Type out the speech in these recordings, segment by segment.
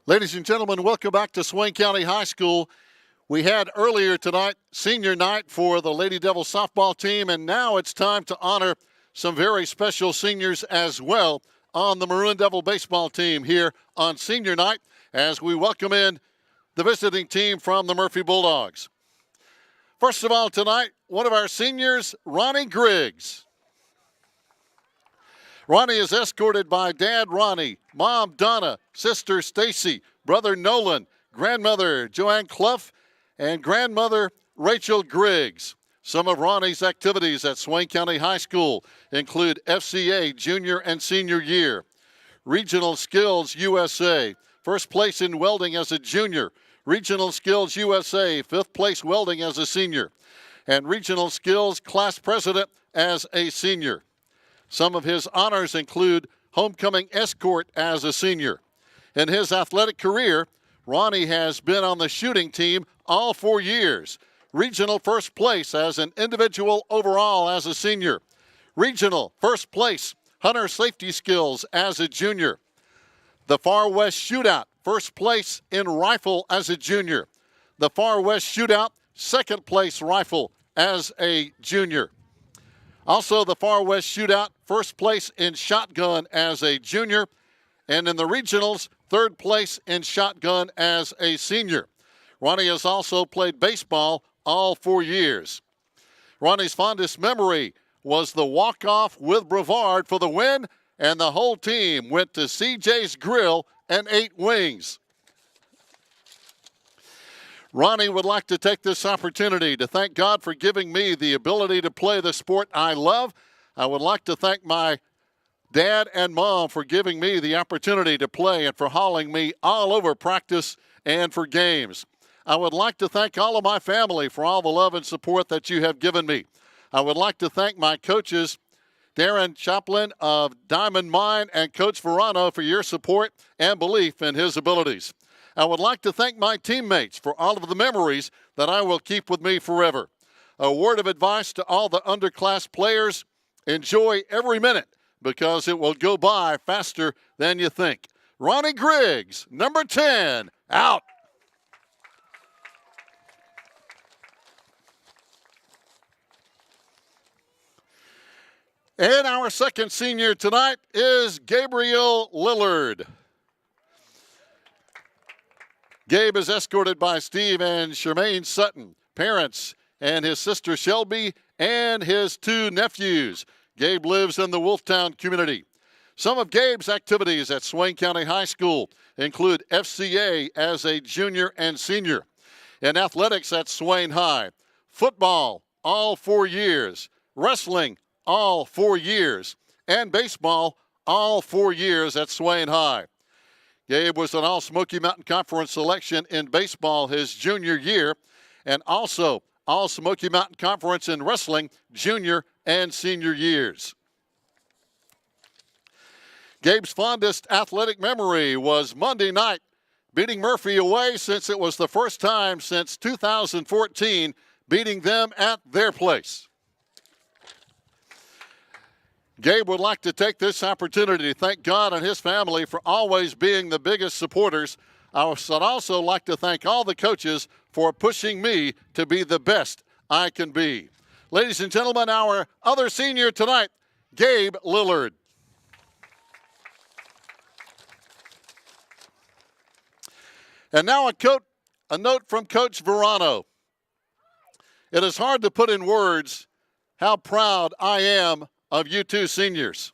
Ladies and gentlemen, welcome back to Swain County High School. We had earlier tonight senior night for the Lady Devil softball team, and now it's time to honor some very special seniors as well on the Maroon Devil baseball team here on senior night as we welcome in the visiting team from the Murphy Bulldogs. First of all tonight, one of our seniors, Ronnie Griggs. Ronnie is escorted by Dad Ronnie, Mom Donna, Sister Stacy, Brother Nolan, Grandmother Joanne Clough, and Grandmother Rachel Griggs. Some of Ronnie's activities at Swain County High School include FCA Junior and Senior Year, Regional Skills USA, first place in welding as a junior, Regional Skills USA, fifth place welding as a senior, and Regional Skills Class President as a senior. Some of his honors include homecoming escort as a senior. In his athletic career, Ronnie has been on the shooting team all 4 years. Regional first place as an individual overall as a senior. Regional first place hunter safety skills as a junior. The Far West Shootout first place in rifle as a junior. The Far West Shootout second place rifle as a junior. Also, the Far West Shootout, first place in shotgun as a junior, and in the regionals, third place in shotgun as a senior. Ronnie has also played baseball all 4 years. Ronnie's fondest memory was the walk-off with Brevard for the win, and the whole team went to CJ's Grill and ate wings. Ronnie would like to take this opportunity to thank God for giving me the ability to play the sport I love. I would like to thank my dad and mom for giving me the opportunity to play and for hauling me all over practice and for games. I would like to thank all of my family for all the love and support that you have given me. I would like to thank my coaches, Darren Chaplin of Diamond Mine and Coach Verano, for your support and belief in his abilities. I would like to thank my teammates for all of the memories that I will keep with me forever. A word of advice to all the underclass players: enjoy every minute because it will go by faster than you think. Ronnie Griggs, number 10, out. And our second senior tonight is Gabriel Lillard. Gabe is escorted by Steve and Charmaine Sutton, parents, and his sister Shelby, and his 2 nephews. Gabe lives in the Wolftown community. Some of Gabe's activities at Swain County High School include FCA as a junior and senior. In athletics at Swain High, football all 4 years, wrestling all 4 years, and baseball all 4 years at Swain High. Gabe was an All-Smoky Mountain Conference selection in baseball his junior year, and also All-Smoky Mountain Conference in wrestling junior and senior years. Gabe's fondest athletic memory was Monday night, beating Murphy away, since it was the first time since 2014 beating them at their place. Gabe would like to take this opportunity to thank God and his family for always being the biggest supporters. I would also like to thank all the coaches for pushing me to be the best I can be. Ladies and gentlemen, our other senior tonight, Gabe Lillard. And now a note from Coach Verano. It is hard to put in words how proud I am of you 2 seniors.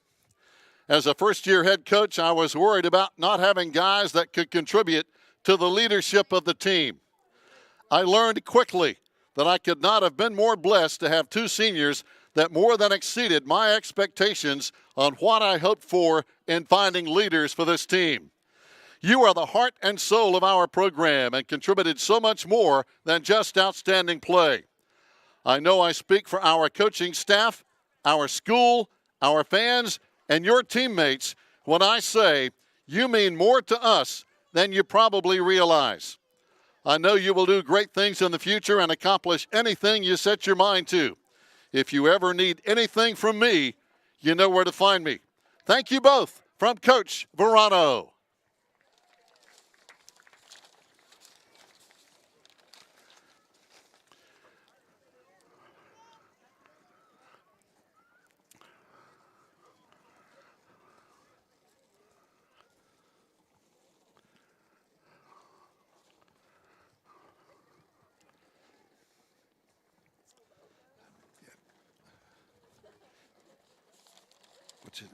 As a first-year head coach, I was worried about not having guys that could contribute to the leadership of the team. I learned quickly that I could not have been more blessed to have 2 seniors that more than exceeded my expectations on what I hoped for in finding leaders for this team. You are the heart and soul of our program and contributed so much more than just outstanding play. I know I speak for our coaching staff, our school, our fans, and your teammates when I say you mean more to us than you probably realize. I know you will do great things in the future and accomplish anything you set your mind to. If you ever need anything from me, you know where to find me. Thank you both from Coach Verano. What's it?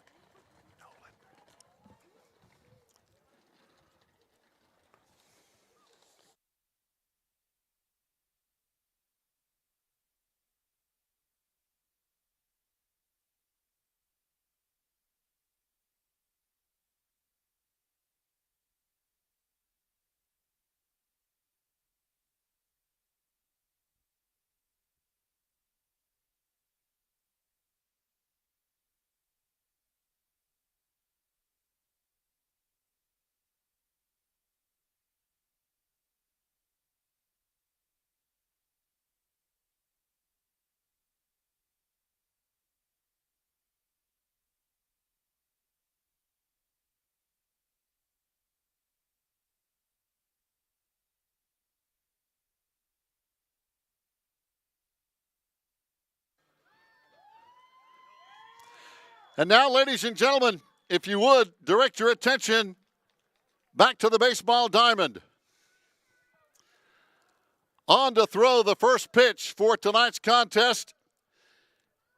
And now, ladies and gentlemen, if you would, direct your attention back to the baseball diamond. On to throw the first pitch for tonight's contest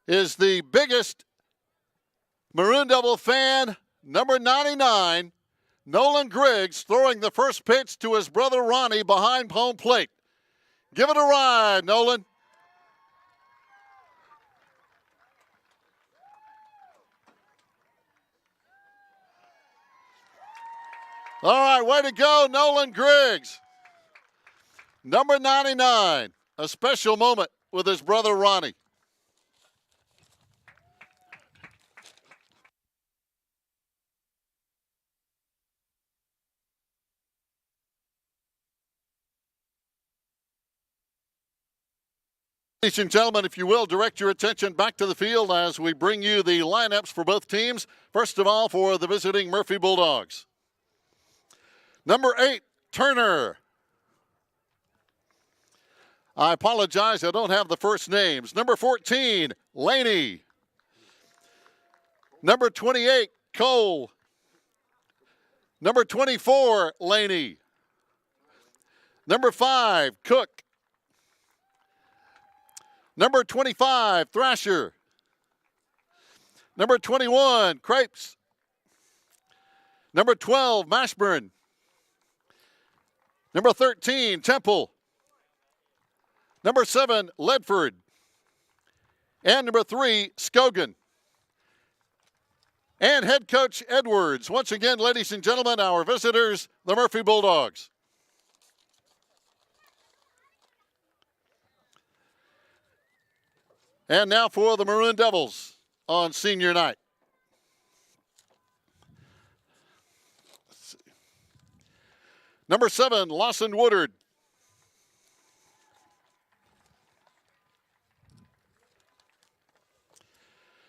is the biggest Maroon Devil fan, number 99, Nolan Griggs, throwing the first pitch to his brother Ronnie behind home plate. Give it a ride, Nolan. All right, way to go, Nolan Griggs. Number 99, a special moment with his brother Ronnie. Ladies and gentlemen, if you will, direct your attention back to the field as we bring you the lineups for both teams. First of all, for the visiting Murphy Bulldogs. Number 8, Turner. I apologize, I don't have the first names. Number 14, Laney. Number 28, Cole. Number 24, Laney. Number 5, Cook. Number 25, Thrasher. Number 21, Crepes. Number 12, Mashburn. Number 13, Temple. Number 7, Ledford. And number 3, Scogan. And head coach Edwards. Once again, ladies and gentlemen, our visitors, the Murphy Bulldogs. And now for the Maroon Devils on senior night. Number 7, Lawson Woodard.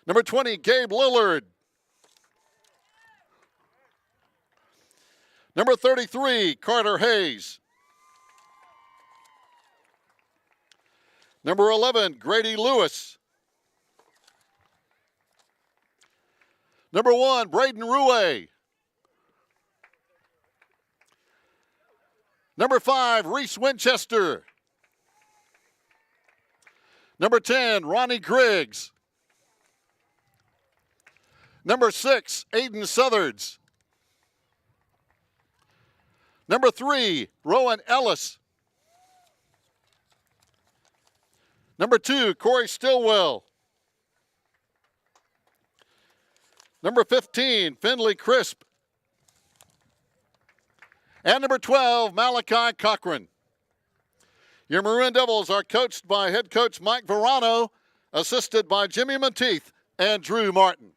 Number 20, Gabe Lillard. Number 33, Carter Hayes. Number 11, Grady Lewis. Number 1, Braden Ruay. Number 5, Reese Winchester. Number 10, Ronnie Griggs. Number 6, Aiden Southards. Number 3, Rowan Ellis. Number 2, Corey Stillwell. Number 15, Findlay Crisp. And number 12, Malachi Cochran. Your Maroon Devils are coached by head coach Mike Verano, assisted by Jimmy Monteith and Drew Martin.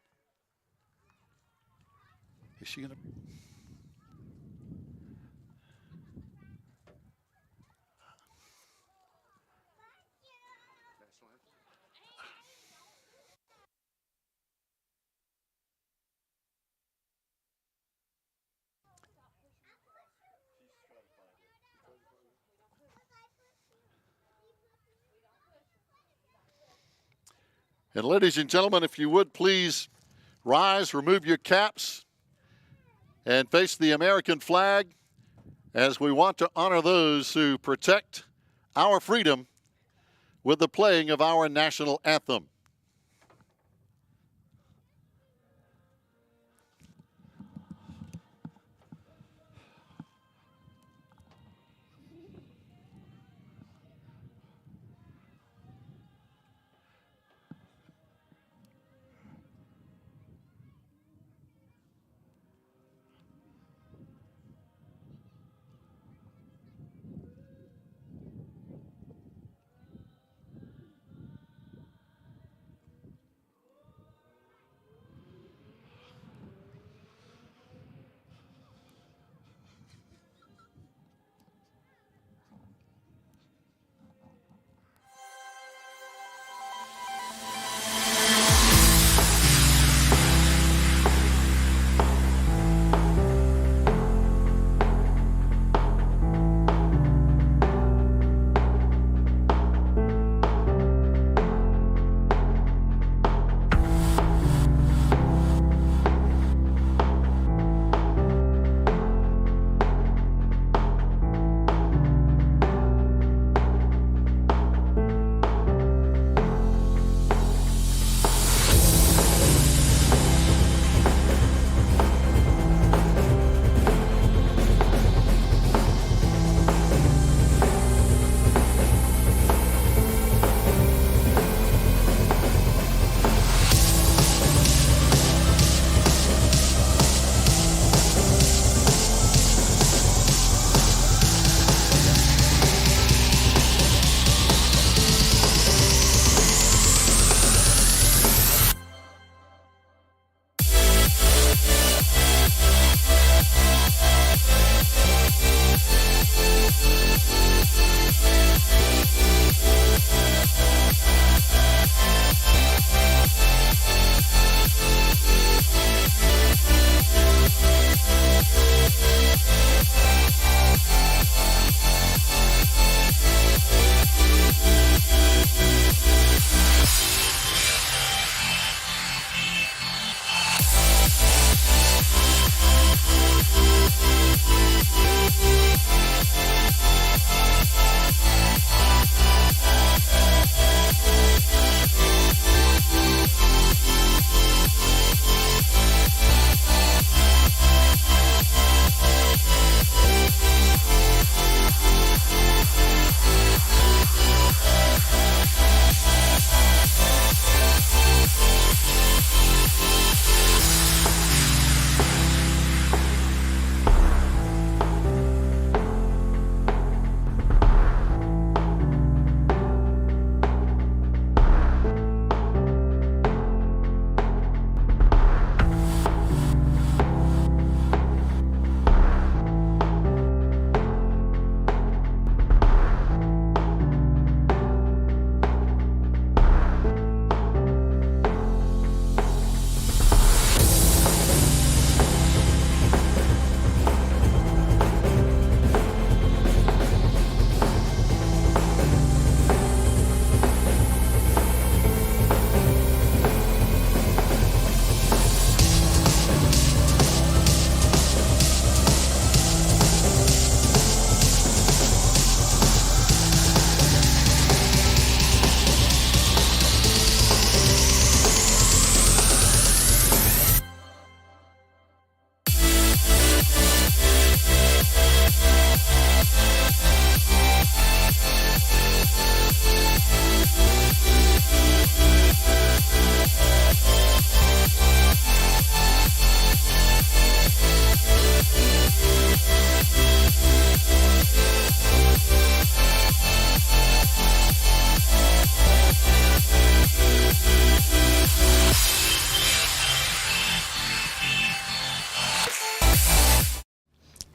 Is she going to... And ladies and gentlemen, if you would please rise, remove your caps, and face the American flag as we want to honor those who protect our freedom with the playing of our national anthem.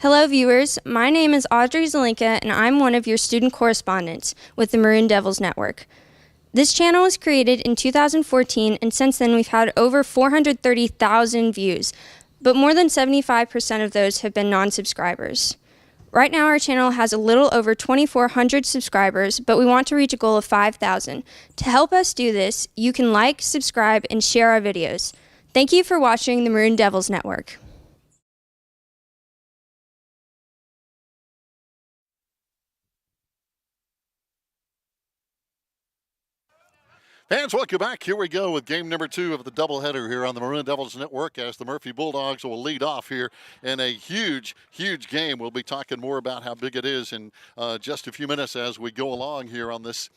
Hello viewers, my name is Audrey Zelinka and I'm one of your student correspondents with the Maroon Devils Network. This channel was created in 2014 and since then we've had over 430,000 views, but more than 75% of those have been non-subscribers. Right now our channel has a little over 2,400 subscribers, but we want to reach a goal of 5,000. To help us do this, you can like, subscribe, and share our videos. Thank you for watching the Maroon Devils Network. Fans, welcome back. Here we go with game number 2 of the doubleheader here on the Maroon Devils Network as the Murphy Bulldogs will lead off here in a huge, huge game. We'll be talking more about how big it is in just a few minutes as we go along here on this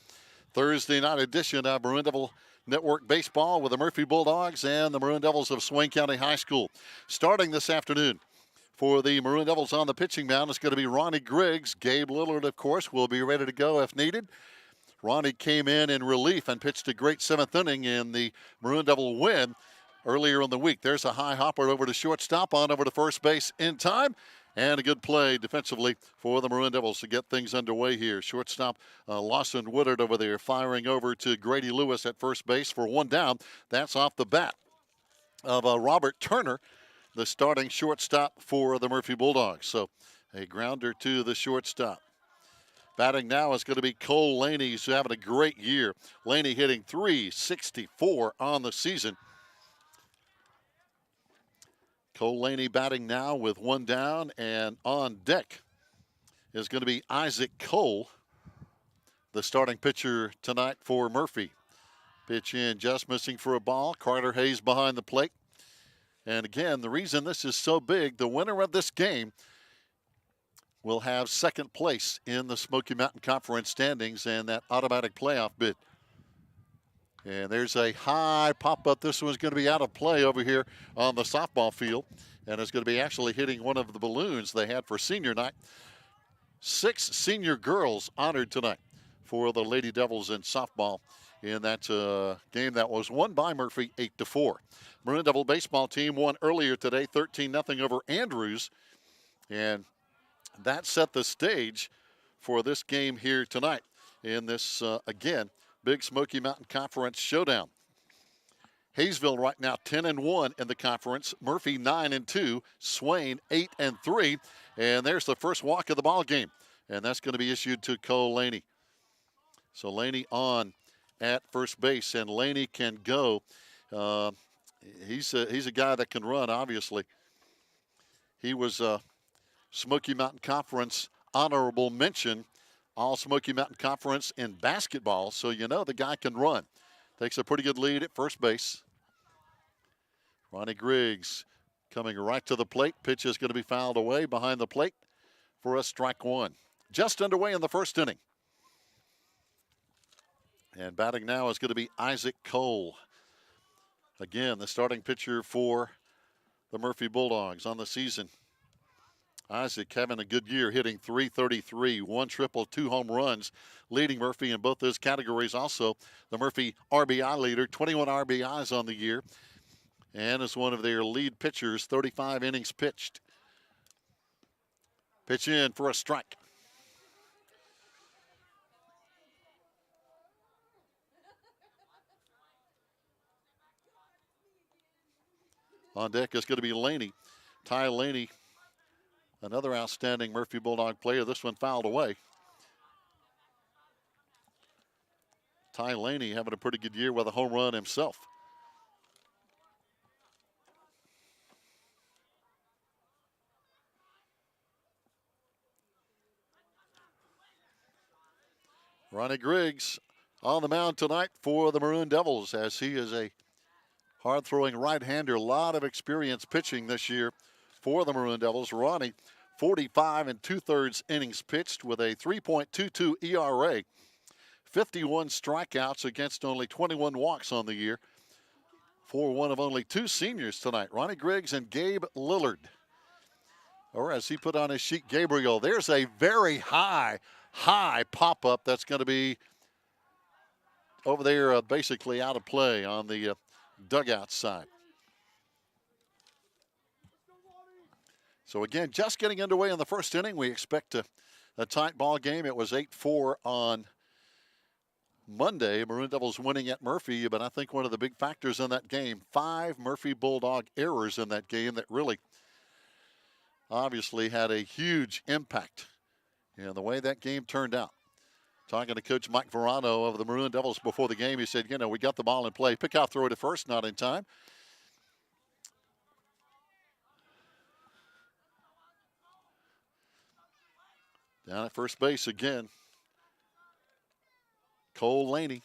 Thursday night edition of Maroon Devil Network Baseball with the Murphy Bulldogs and the Maroon Devils of Swain County High School. Starting this afternoon for the Maroon Devils on the pitching mound is going to be Ronnie Griggs. Gabe Lillard, of course, will be ready to go if needed. Ronnie came in relief and pitched a great 7th inning in the Maroon Devil win earlier in the week. There's a high hopper over to shortstop, on over to first base in time, and a good play defensively for the Maroon Devils to get things underway here. Shortstop Lawson Woodard over there firing over to Grady Lewis at first base for 1 down. That's off the bat of Robert Turner, the starting shortstop for the Murphy Bulldogs. So a grounder to the shortstop. Batting now is going to be Cole Laney, who's having a great year. Laney hitting .364 on the season. Cole Laney batting now with 1 down, and on deck is going to be Isaac Cole, the starting pitcher tonight for Murphy. Pitch in, just missing for a ball. Carter Hayes behind the plate. And again, the reason this is so big, the winner of this game will have 2nd place in the Smoky Mountain Conference standings and that automatic playoff bid. And there's a high pop-up. This one's going to be out of play over here on the softball field. And it's going to be actually hitting one of the balloons they had for senior night. 6 senior girls honored tonight for the Lady Devils in softball in that game that was won by Murphy 8-4. Maroon Devil baseball team won earlier today 13-0 over Andrews. And that set the stage for this game here tonight in this, again, Big Smoky Mountain Conference showdown. Hayesville right now 10-1 in the conference. Murphy 9-2. Swain 8-3. And there's the first walk of the ball game. And that's going to be issued to Cole Laney. So Laney on at first base, and Laney can go. He's a guy that can run, obviously. He was Smoky Mountain Conference honorable mention, all Smoky Mountain Conference in basketball, so you know the guy can run. Takes a pretty good lead at first base. Ronnie Griggs coming right to the plate. Pitch is going to be fouled away behind the plate for a strike 1. Just underway in the first inning. And batting now is going to be Isaac Cole. Again, the starting pitcher for the Murphy Bulldogs on the season. Isaac having a good year, hitting .333, 1 triple, 2 home runs, leading Murphy in both those categories. Also, the Murphy RBI leader, 21 RBIs on the year, and is one of their lead pitchers, 35 innings pitched. Pitch in for a strike. On deck is going to be Laney. Ty Laney, another outstanding Murphy Bulldog player. This one fouled away. Ty Laney having a pretty good year with a home run himself. Ronnie Griggs on the mound tonight for the Maroon Devils, as he is a hard-throwing right-hander. A lot of experience pitching this year for the Maroon Devils. Ronnie, 45 2/3 innings pitched with a 3.22 ERA. 51 strikeouts against only 21 walks on the year for one of only 2 seniors tonight, Ronnie Griggs and Gabe Lillard. Or as he put on his sheet, Gabriel. There's a very high pop-up that's going to be over there basically out of play on the dugout side. So again, just getting underway in the first inning. We expect a tight ball game. It was 8-4 on Monday. Maroon Devils winning at Murphy, but I think one of the big factors in that game, 5 Murphy Bulldog errors in that game that really obviously had a huge impact in the way that game turned out. Talking to Coach Mike Verano of the Maroon Devils before the game, he said, we got the ball in play. Pick-off throw to first, not in time. Down at first base again, Cole Laney.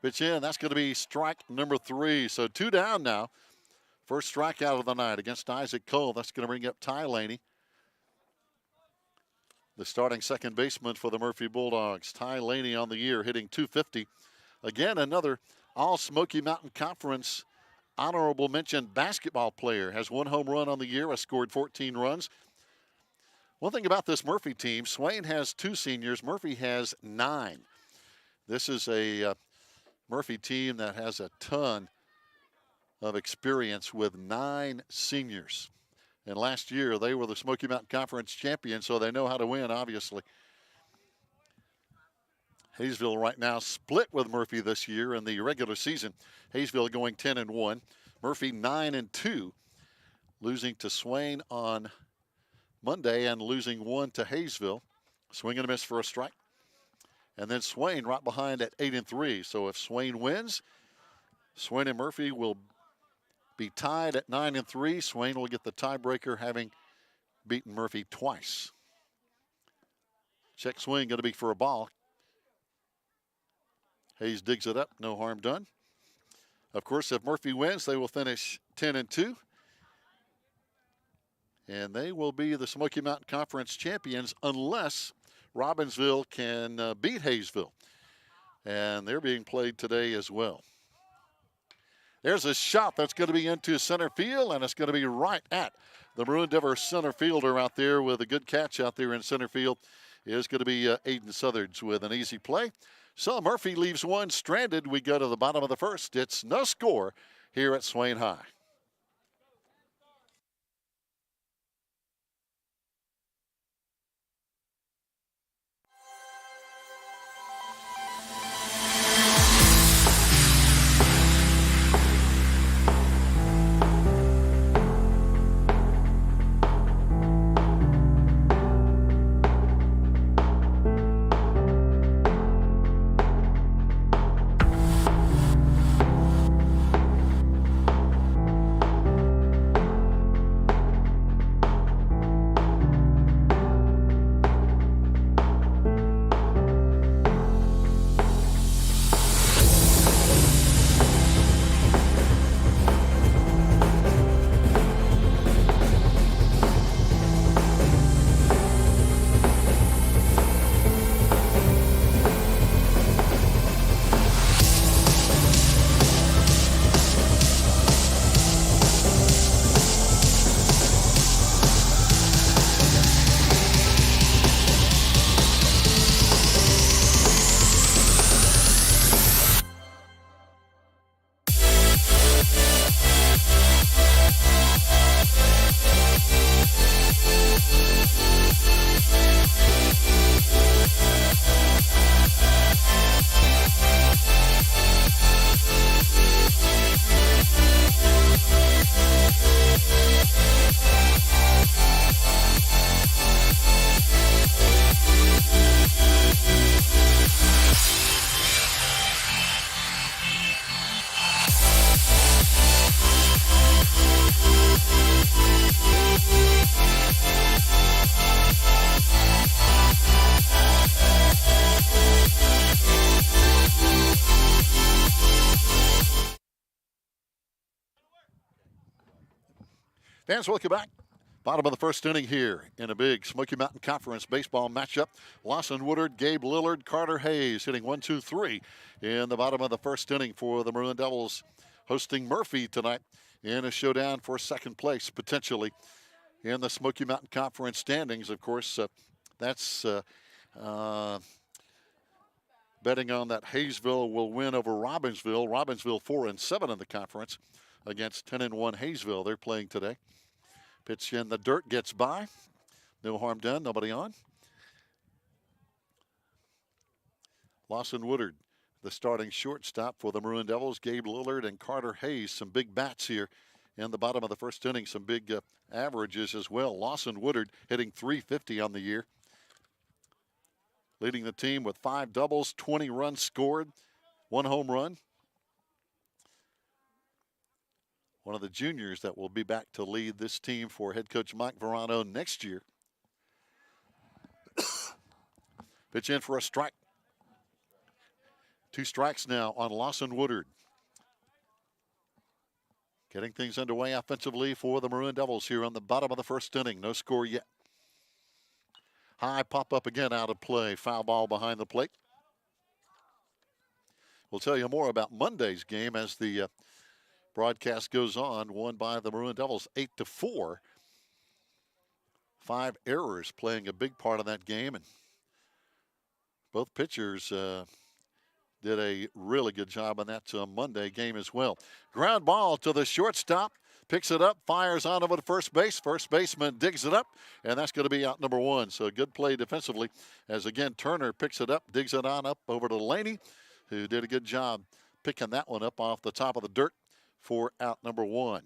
Pitch in, that's going to be strike number 3. So 2 down now. First strikeout of the night against Isaac Cole. That's going to bring up Ty Laney, the starting second baseman for the Murphy Bulldogs. Ty Laney on the year, hitting .250. Again, another All-Smoky Mountain Conference honorable mention basketball player. Has 1 home run on the year, has scored 14 runs. One thing about this Murphy team, Swain has 2 seniors. Murphy has 9. This is a Murphy team that has a ton of experience with 9 seniors. And last year, they were the Smoky Mountain Conference champions, so they know how to win, obviously. Hayesville right now split with Murphy this year in the regular season. Hayesville going 10-1. Murphy 9-2, losing to Swain on Monday and losing 1 to Hayesville. Swing and a miss for a strike. And then Swain right behind at 8-3. So if Swain wins, Swain and Murphy will be tied at 9-3. Swain will get the tiebreaker, having beaten Murphy twice. Check swing, going to be for a ball. Hayes digs it up, no harm done. Of course, if Murphy wins, they will finish 10-2. And they will be the Smoky Mountain Conference champions unless Robbinsville can beat Hayesville. And they're being played today as well. There's a shot that's going to be into center field, and it's going to be right at the Maroon Devils center fielder out there with a good catch out there in center field. Is going to be Aiden Southards with an easy play. So Murphy leaves one stranded. We go to the bottom of the first. It's no score here at Swain High. Fans, welcome back. Bottom of the first inning here in a big Smoky Mountain Conference baseball matchup. Lawson Woodard, Gabe Lillard, Carter Hayes hitting 1, 2, 3 in the bottom of the first inning for the Maroon Devils, hosting Murphy tonight in a showdown for second place, potentially, in the Smoky Mountain Conference standings. Of course, that's betting on that Hayesville will win over Robbinsville. Robbinsville 4-7 in the conference against 10-1 Hayesville. They're playing today. Pitch in the dirt, gets by. No harm done, nobody on. Lawson Woodard, the starting shortstop for the Maroon Devils. Gabe Lillard and Carter Hayes, some big bats here in the bottom of the first inning. Some big averages as well. Lawson Woodard hitting .350 on the year. Leading the team with 5 doubles, 20 runs scored, 1 home run. One of the juniors that will be back to lead this team for head coach Mike Verano next year. Pitch in for a strike. 2 strikes now on Lawson Woodard. Getting things underway offensively for the Maroon Devils here on the bottom of the first inning. No score yet. High pop up again out of play. Foul ball behind the plate. We'll tell you more about Monday's game as the broadcast goes on. Won by the Maroon Devils 8-4. 5 errors playing a big part of that game. And both pitchers did a really good job on that Monday game as well. Ground ball to the shortstop. Picks it up, fires on over to first base. First baseman digs it up, and that's going to be out number 1. So good play defensively as, again, Turner picks it up, digs it on up over to Laney, who did a good job picking that one up off the top of the dirt for out number 1.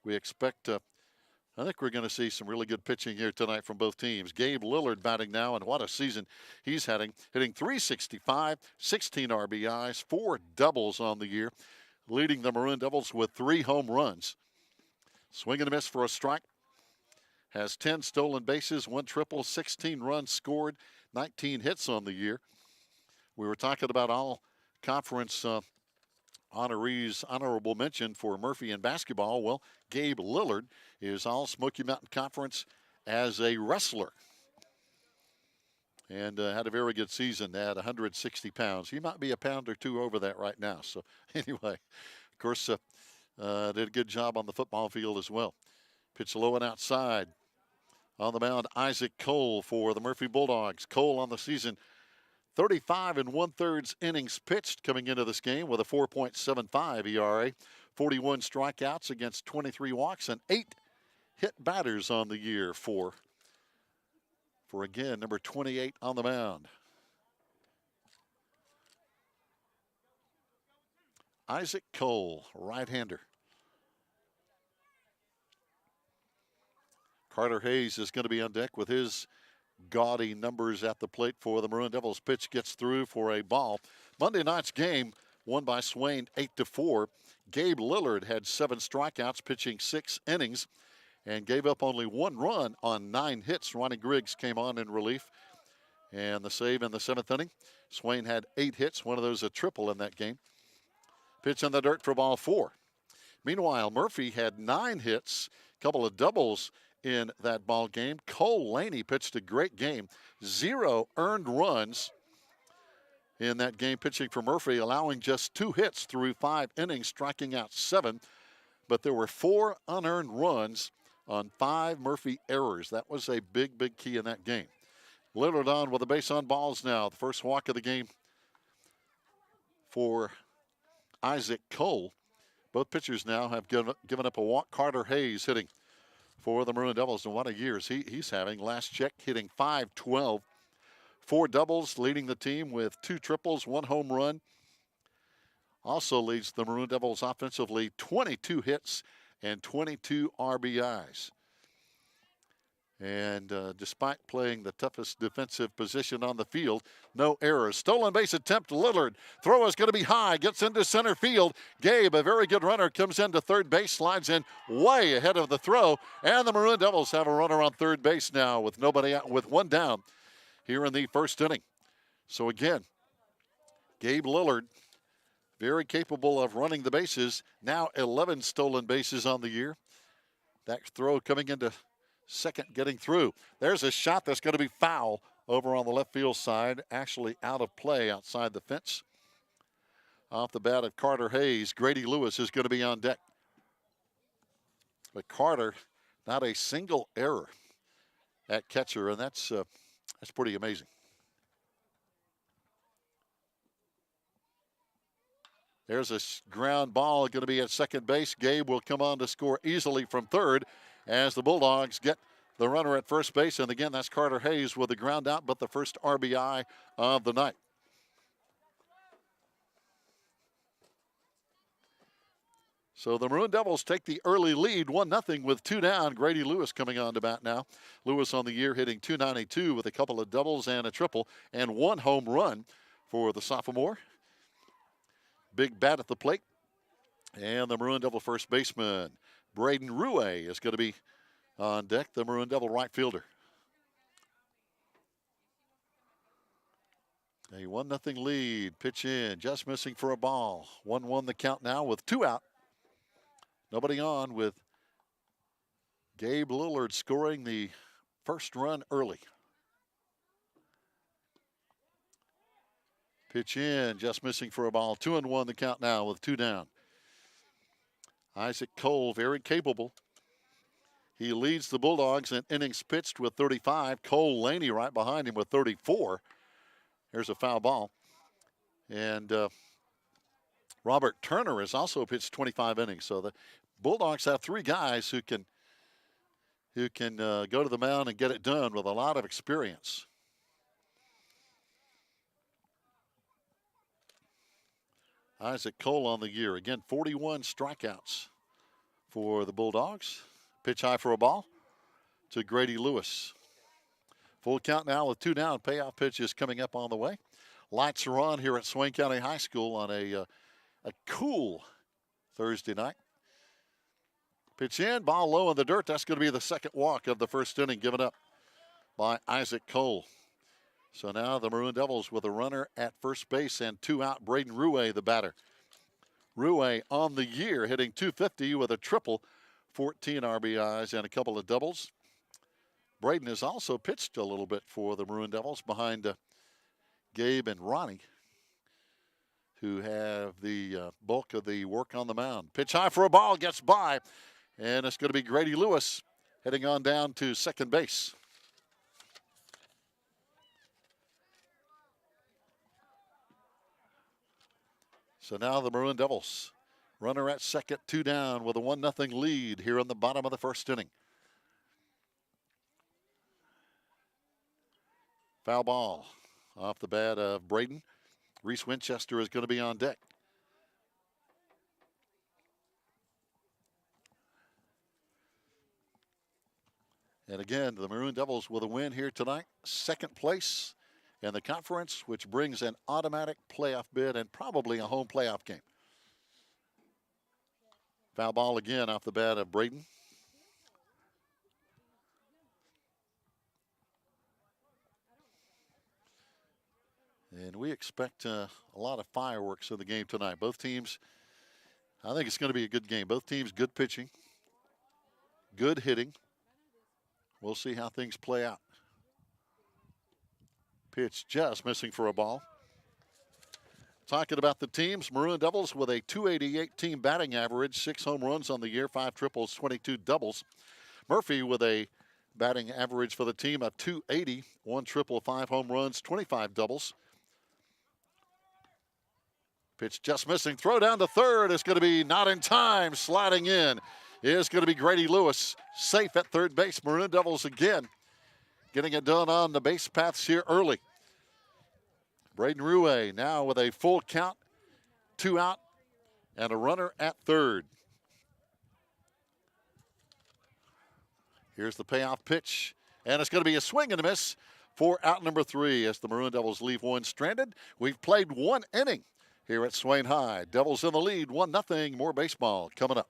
We expect, I think we're going to see some really good pitching here tonight from both teams. Gabe Lillard batting now, and what a season he's having. Hitting .365, 16 RBIs, 4 doubles on the year. Leading the Maroon Devils with 3 home runs. Swing and a miss for a strike. Has 10 stolen bases, 1 triple, 16 runs scored, 19 hits on the year. We were talking about all conference honorees, honorable mention for Murphy in basketball. Well, Gabe Lillard is all Smoky Mountain Conference as a wrestler. And had a very good season at 160 pounds. He might be a pound or 2 over that right now. So anyway, of course, did a good job on the football field as well. Pitch low and outside. On the mound, Isaac Cole for the Murphy Bulldogs. Cole on the season, 35 1/3 innings pitched coming into this game with a 4.75 ERA. 41 strikeouts against 23 walks and 8 hit batters on the year for again, number 28 on the mound. Isaac Cole, right-hander. Carter Hayes is going to be on deck with his gaudy numbers at the plate for the Maroon Devils. Pitch gets through for a ball. Monday night's game won by Swain 8-4. Gabe Lillard had 7 strikeouts, pitching 6 innings. And gave up only 1 run on 9 hits. Ronnie Griggs came on in relief. And the save in the 7th inning. Swain had 8 hits, one of those a triple in that game. Pitch in the dirt for ball 4. Meanwhile, Murphy had 9 hits, a couple of doubles in that ball game. Cole Laney pitched a great game. 0 earned runs in that game pitching for Murphy, allowing just 2 hits through 5 innings, striking out 7. But there were 4 unearned runs on 5 Murphy errors. That was a big, big key in that game. Lillard on with a base on balls now. The first walk of the game for Isaac Cole. Both pitchers now have given up a walk. Carter Hayes hitting for the Maroon Devils, and what a year he's having. Last check, hitting .512. 4 doubles, leading the team with 2 triples, 1 home run. Also leads the Maroon Devils offensively, 22 hits and 22 RBIs. And despite playing the toughest defensive position on the field, no errors. Stolen base attempt, Lillard. Throw is going to be high, gets into center field. Gabe, a very good runner, comes into third base, slides in way ahead of the throw. And the Maroon Devils have a runner on third base now with nobody out, with 1 down here in the first inning. So again, Gabe Lillard, very capable of running the bases. Now 11 stolen bases on the year. That throw coming into second, getting through. There's a shot that's going to be foul over on the left field side. Actually out of play outside the fence. Off the bat of Carter Hayes. Grady Lewis is going to be on deck. But Carter, not a single error at catcher, and that's pretty amazing. There's a ground ball going to be at second base. Gabe will come on to score easily from third. as the Bulldogs get the runner at first base. And again, that's Carter Hayes with the ground out, but the first RBI of the night. So the Maroon Devils take the early lead, 1-0 with 2 down. Grady Lewis coming on to bat now. Lewis on the year hitting .292 with a couple of doubles and a triple and 1 home run for the sophomore. Big bat at the plate. And the Maroon Devil first baseman, Braden Rue, is going to be on deck, the Maroon Devil right fielder. A 1-0 lead. Pitch in, just missing for a ball. 1-1 the count now with 2 out. Nobody on, with Gabe Lillard scoring the first run early. Pitch in, just missing for a ball. 2-1 the count now with 2 down. Isaac Cole, very capable. He leads the Bulldogs in innings pitched with 35. Cole Laney right behind him with 34. There's a foul ball. And Robert Turner has also pitched 25 innings. So the Bulldogs have 3 guys who can go to the mound and get it done with a lot of experience. Isaac Cole on the year. Again, 41 strikeouts for the Bulldogs. Pitch high for a ball to Grady Lewis. Full count now with 2 down. Payoff pitch is coming up on the way. Lights are on here at Swain County High School on a cool Thursday night. Pitch in, ball low in the dirt. That's going to be the second walk of the first inning given up by Isaac Cole. So now the Maroon Devils with a runner at first base and 2 out. Braden Rue, the batter. Rue on the year hitting .250 with a triple, 14 RBIs and a couple of doubles. Braden has also pitched a little bit for the Maroon Devils behind Gabe and Ronnie, who have the bulk of the work on the mound. Pitch high for a ball, gets by, and it's going to be Grady Lewis heading on down to second base. So now the Maroon Devils, runner at second, 2 down with a 1-0 lead here in the bottom of the first inning. Foul ball off the bat of Braden. Reese Winchester is going to be on deck. And again, the Maroon Devils with a win here tonight. Second place in the conference, which brings an automatic playoff bid and probably a home playoff game. Foul ball again off the bat of Braden. And we expect a lot of fireworks in the game tonight. Both teams, I think it's going to be a good game. Both teams, good pitching, good hitting. We'll see how things play out. Pitch just missing for a ball. Talking about the teams, Maroon Devils with a .288 team batting average, 6 home runs on the year, 5 triples, 22 doubles. Murphy with a batting average for the team of .280, 1 triple, 5 home runs, 25 doubles. Pitch just missing, throw down to third. It's going to be not in time. Sliding in is going to be Grady Lewis, safe at third base. Maroon Devils again getting it done on the base paths here early. Braden Rue now with a full count, 2 out, and a runner at third. Here's the payoff pitch, and it's going to be a swing and a miss for out number 3 as the Maroon Devils leave one stranded. We've played 1 inning here at Swain High. Devils in the lead, 1-0. More baseball coming up.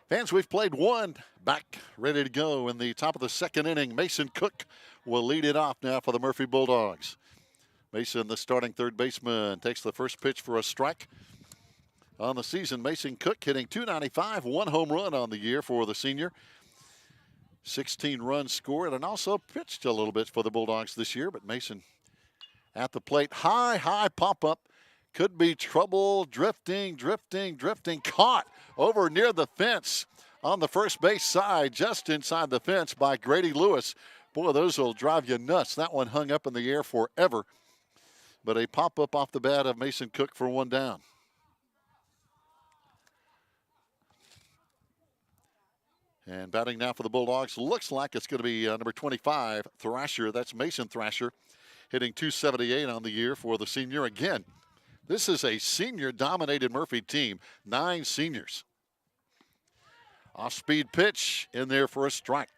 Fans, we've played one. Back ready to go in the top of the second inning. Mason Cook will lead it off now for the Murphy Bulldogs. Mason, the starting third baseman, takes the first pitch for a strike. On the season, Mason Cook hitting .295, 1 home run on the year for the senior. 16 runs scored and also pitched a little bit for the Bulldogs this year. But Mason at the plate, high pop up. Could be trouble, drifting, caught over near the fence on the first base side, just inside the fence by Grady Lewis. Boy, those will drive you nuts. That one hung up in the air forever. But a pop-up off the bat of Mason Cook for 1 down. And batting now for the Bulldogs, looks like it's going to be number 25, Thrasher. That's Mason Thrasher, hitting .278 on the year for the senior. Again, this is a senior-dominated Murphy team, 9 seniors. Off-speed pitch in there for a strike.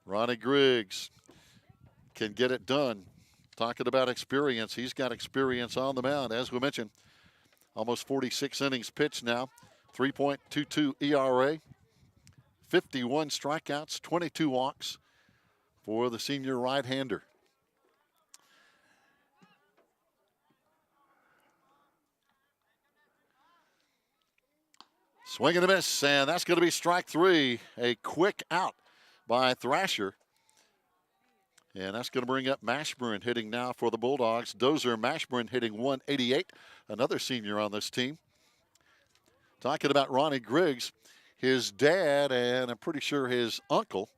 Ronnie Griggs can get it done. Talking about experience, he's got experience on the mound. As we mentioned, almost 46 innings pitched now, 3.22 ERA, 51 strikeouts, 22 walks for the senior right-hander. Swing and a miss, and that's going to be strike 3. A quick out by Thrasher. And that's going to bring up Mashburn hitting now for the Bulldogs. Dozer Mashburn hitting .188, another senior on this team. Talking about Ronnie Griggs, his dad and I'm pretty sure his uncle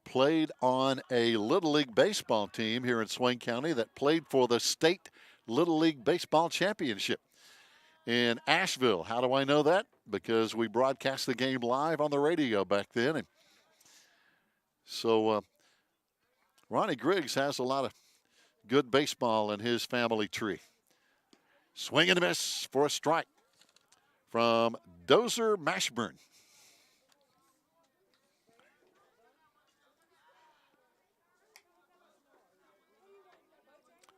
played on a Little League baseball team here in Swain County that played for the state Little League Baseball Championship in Asheville. How do I know that? Because we broadcast the game live on the radio back then. And so Ronnie Griggs has a lot of good baseball in his family tree. Swing and a miss for a strike from Dozer Mashburn.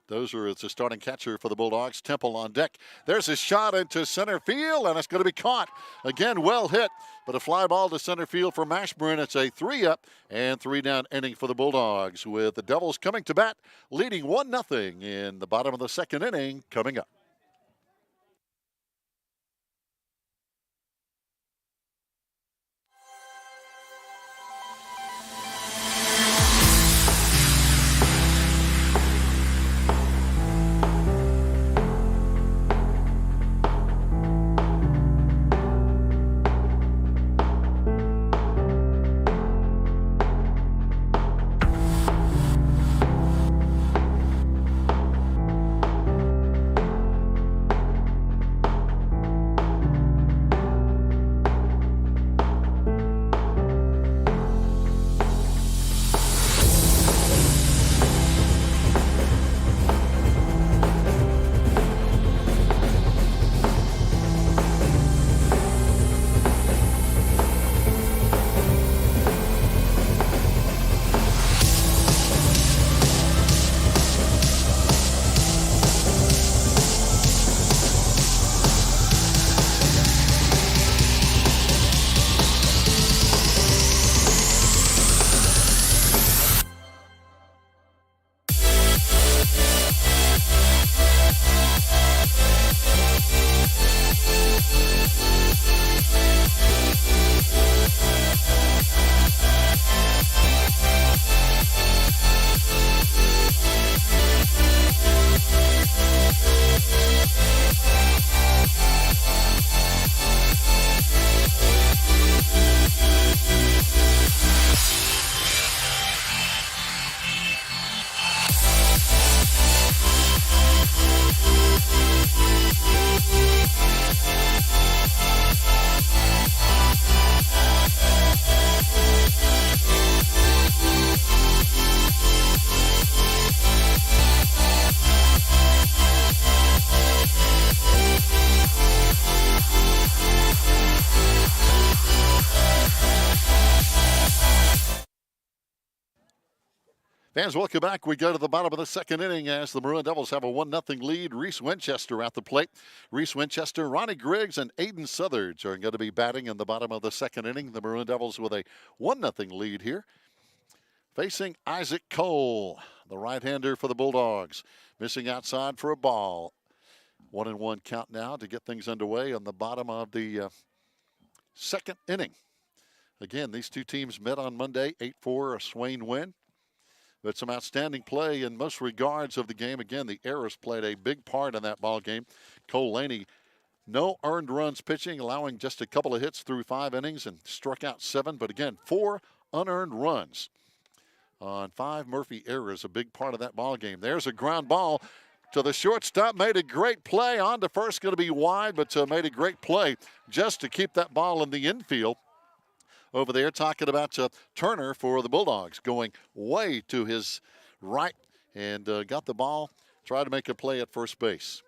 Dozer is the starting catcher for the Bulldogs. Temple on deck. There's a shot into center field, and it's going to be caught. Again, well hit, but a fly ball to center field for Mashburn. It's a 3-up and 3-down inning for the Bulldogs, with the Devils coming to bat, leading 1-0 in the bottom of the second inning coming up. Fans, welcome back. We go to the bottom of the second inning as the Maroon Devils have a 1-0 lead. Reese Winchester at the plate. Reese Winchester, Ronnie Griggs, and Aiden Southards are going to be batting in the bottom of the second inning. The Maroon Devils with a 1-0 lead here. Facing Isaac Cole, the right-hander for the Bulldogs. Missing outside for a ball. 1-1 count now to get things underway on the bottom of the second inning. Again, these two teams met on Monday, 8-4, a Swain win. But some outstanding play in most regards of the game. Again, the errors played a big part in that ball game. Cole Laney, no earned runs pitching, allowing just a couple of hits through 5 innings and struck out 7. But again, 4 unearned runs on 5 Murphy errors, a big part of that ball game. There's a ground ball to the shortstop. Made a great play on to first, going to be wide, but made a great play just to keep that ball in the infield. Over there talking about Turner for the Bulldogs, going way to his right and got the ball, tried to make a play at first base.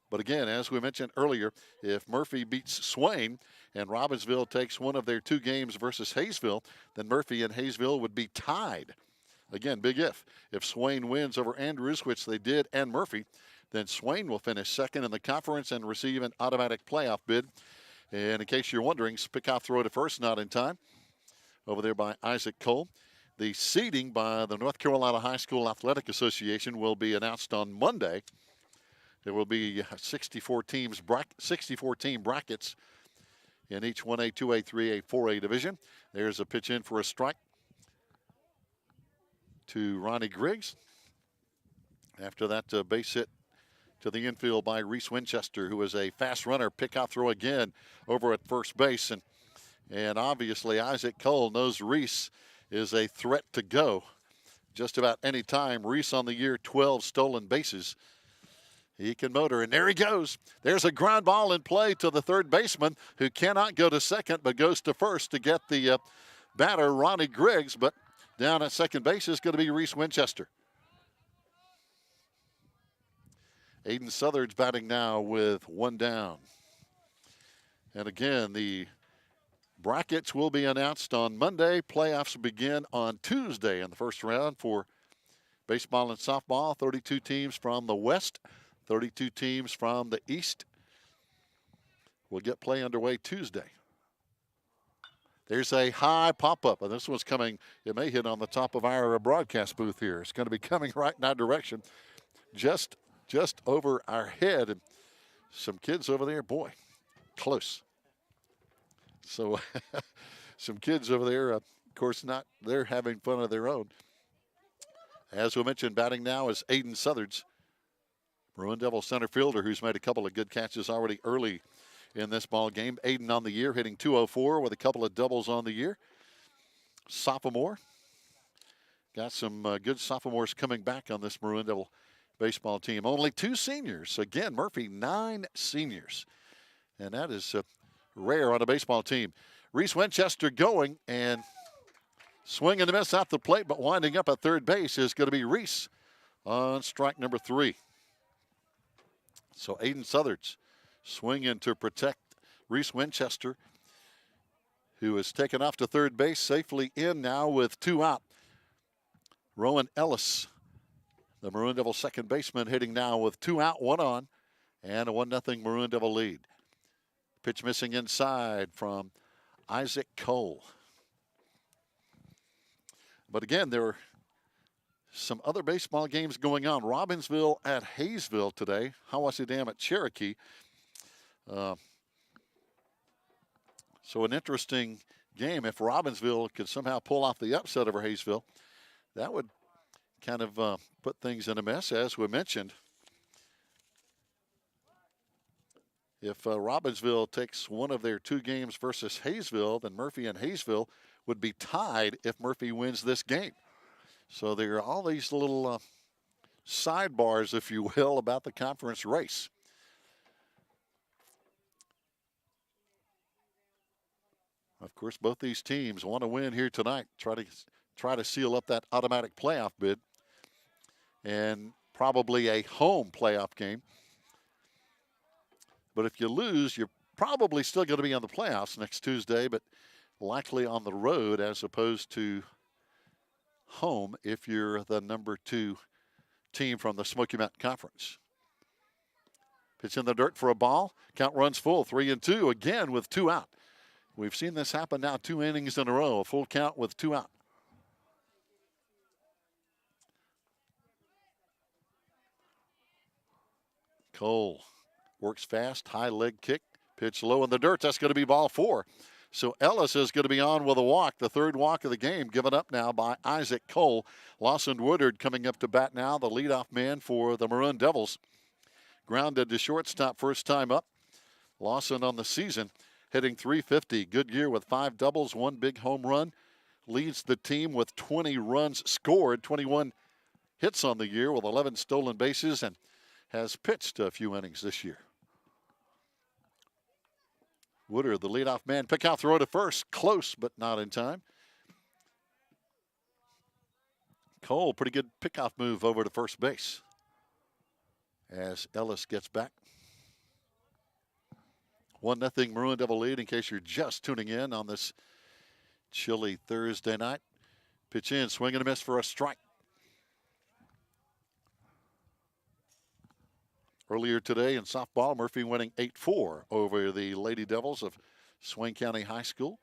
But again, as we mentioned earlier, if Murphy beats Swain and Robbinsville takes one of their 2 games versus Hayesville, then Murphy and Hayesville would be tied. Again, big if. If Swain wins over Andrews, which they did, and Murphy, then Swain will finish second in the conference and receive an automatic playoff bid. And in case you're wondering, pickoff throw to first, not in time. Over there by Isaac Cole. The seeding by the North Carolina High School Athletic Association will be announced on Monday. There will be 64 team brackets in each 1A, 2A, 3A, 4A division. There's a pitch in for a strike to Ronnie Griggs. After that base hit to the infield by Reese Winchester, who is a fast runner. Pickoff throw again over at first base. And obviously Isaac Cole knows Reese is a threat to go just about any time. Reese on the year, 12 stolen bases. He can motor, and there he goes. There's a ground ball in play to the third baseman, who cannot go to second but goes to first to get the batter, Ronnie Griggs. But down at second base is going to be Reese Winchester. Aiden Southards batting now with 1 down. And again, the brackets will be announced on Monday. Playoffs begin on Tuesday in the first round for baseball and softball. 32 teams from the West, 32 teams from the East. We'll get play underway Tuesday. There's a high pop-up, and this one's coming. It may hit on the top of our broadcast booth here. It's going to be coming right in that direction, just over our head. And some kids over there, boy, close. So some kids over there, of course, they're having fun of their own. As we mentioned, batting now is Aiden Southards, Maroon Devil center fielder, who's made a couple of good catches already early in this ball game. Aiden on the year, hitting .204 with a couple of doubles on the year. Sophomore. Got some good sophomores coming back on this Maroon Devil baseball team. Only 2 seniors. Again, Murphy, 9 seniors. And that is rare on a baseball team. Reese Winchester going, and swing and a miss off the plate, but winding up at third base is going to be Reese on strike number 3. So Aiden Southards swinging to protect Reese Winchester, who is taken off to third base, safely in now with 2 out. Rowan Ellis, the Maroon Devil second baseman, hitting now with 2 out, 1 on, and a 1-0 Maroon Devil lead. Pitch missing inside from Isaac Cole. But again, there are some other baseball games going on. Robbinsville at Hayesville today. Hiwassee Dam at Cherokee. So an interesting game. If Robbinsville could somehow pull off the upset over Hayesville, that would kind of put things in a mess, as we mentioned. If Robbinsville takes one of their 2 games versus Hayesville, then Murphy and Hayesville would be tied if Murphy wins this game. So there are all these little sidebars, if you will, about the conference race. Of course, both these teams want to win here tonight, try to seal up that automatic playoff bid, and probably a home playoff game. But if you lose, you're probably still going to be on the playoffs next Tuesday, but likely on the road as opposed to home if you're the number 2 team from the Smoky Mountain Conference. Pitch in the dirt for a ball. Count runs full, 3-2, again with 2 out. We've seen this happen now 2 innings in a row, a full count with 2 out. Cole works fast, high leg kick, pitch low in the dirt. That's going to be ball 4. So Ellis is going to be on with a walk, the 3rd walk of the game, given up now by Isaac Cole. Lawson Woodard coming up to bat now, the leadoff man for the Maroon Devils. Grounded to shortstop first time up. Lawson on the season hitting .350. Good year with 5 doubles, 1 big home run. Leads the team with 20 runs scored, 21 hits on the year with 11 stolen bases, and has pitched a few innings this year. Woodard, the leadoff man, pick out throw to first. Close, but not in time. Cole, pretty good pickoff move over to first base as Ellis gets back. 1-0 Maroon Devil lead in case you're just tuning in on this chilly Thursday night. Pitch in, swing and a miss for a strike. Earlier today in softball, Murphy winning 8-4 over the Lady Devils of Swain County High School.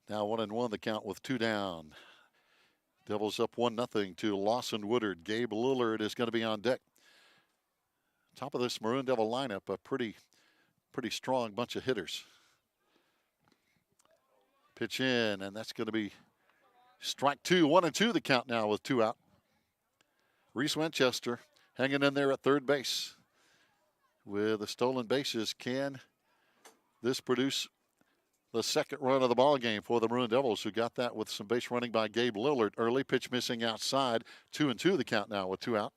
Now 1-1 the count with 2 down. Devils up 1-0 to Lawson Woodard. Gabe Lillard is going to be on deck. Top of this Maroon Devil lineup, a pretty strong bunch of hitters. Pitch in, and that's going to be strike 2. 1-2 the count now with 2 out. Reese Winchester hanging in there at third base with the stolen bases. Can this produce the second run of the ball game for the Maroon Devils, who got that with some base running by Gabe Lillard early? Pitch missing outside. 2-2 the count now with 2 out.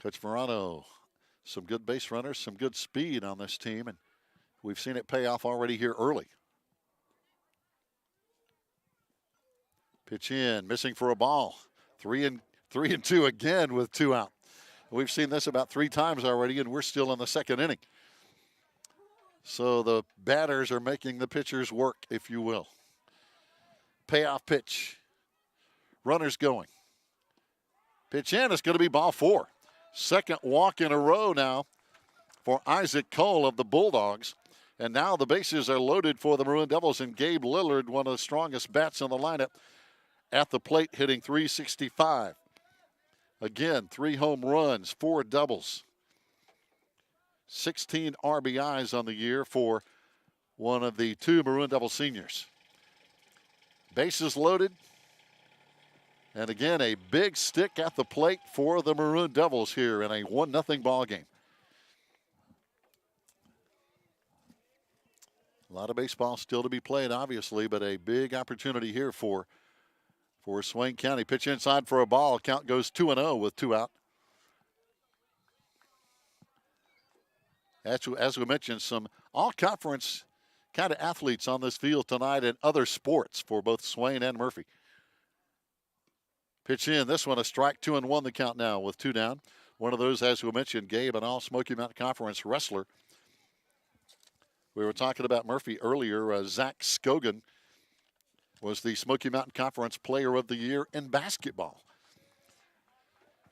Coach Morano, some good base runners, some good speed on this team, and we've seen it pay off already here early. Pitch in, missing for a ball. 3-2 again with 2 out. We've seen this about 3 times already, and we're still in the second inning. So the batters are making the pitchers work, if you will. Payoff pitch. Runners going. Pitch in, it's going to be ball 4. Second walk in a row now for Isaac Cole of the Bulldogs. And now the bases are loaded for the Maroon Devils, and Gabe Lillard, one of the strongest bats in the lineup, at the plate hitting .365. Again, 3 home runs, 4 doubles. 16 RBIs on the year for one of the 2 Maroon Devil seniors. Bases loaded. And again, a big stick at the plate for the Maroon Devils here in a 1-0 ball game. A lot of baseball still to be played, obviously, but a big opportunity here for Swain County. Pitch inside for a ball. Count goes 2-0 with 2 out. As we mentioned, some all-conference kind of athletes on this field tonight in other sports for both Swain and Murphy. Pitch in, this one a strike, 2-1 the count now with 2 down. One of those, as we mentioned, Gabe, an all-Smoky Mountain Conference wrestler. We were talking about Murphy earlier. Zach Scogan was the Smoky Mountain Conference Player of the Year in basketball.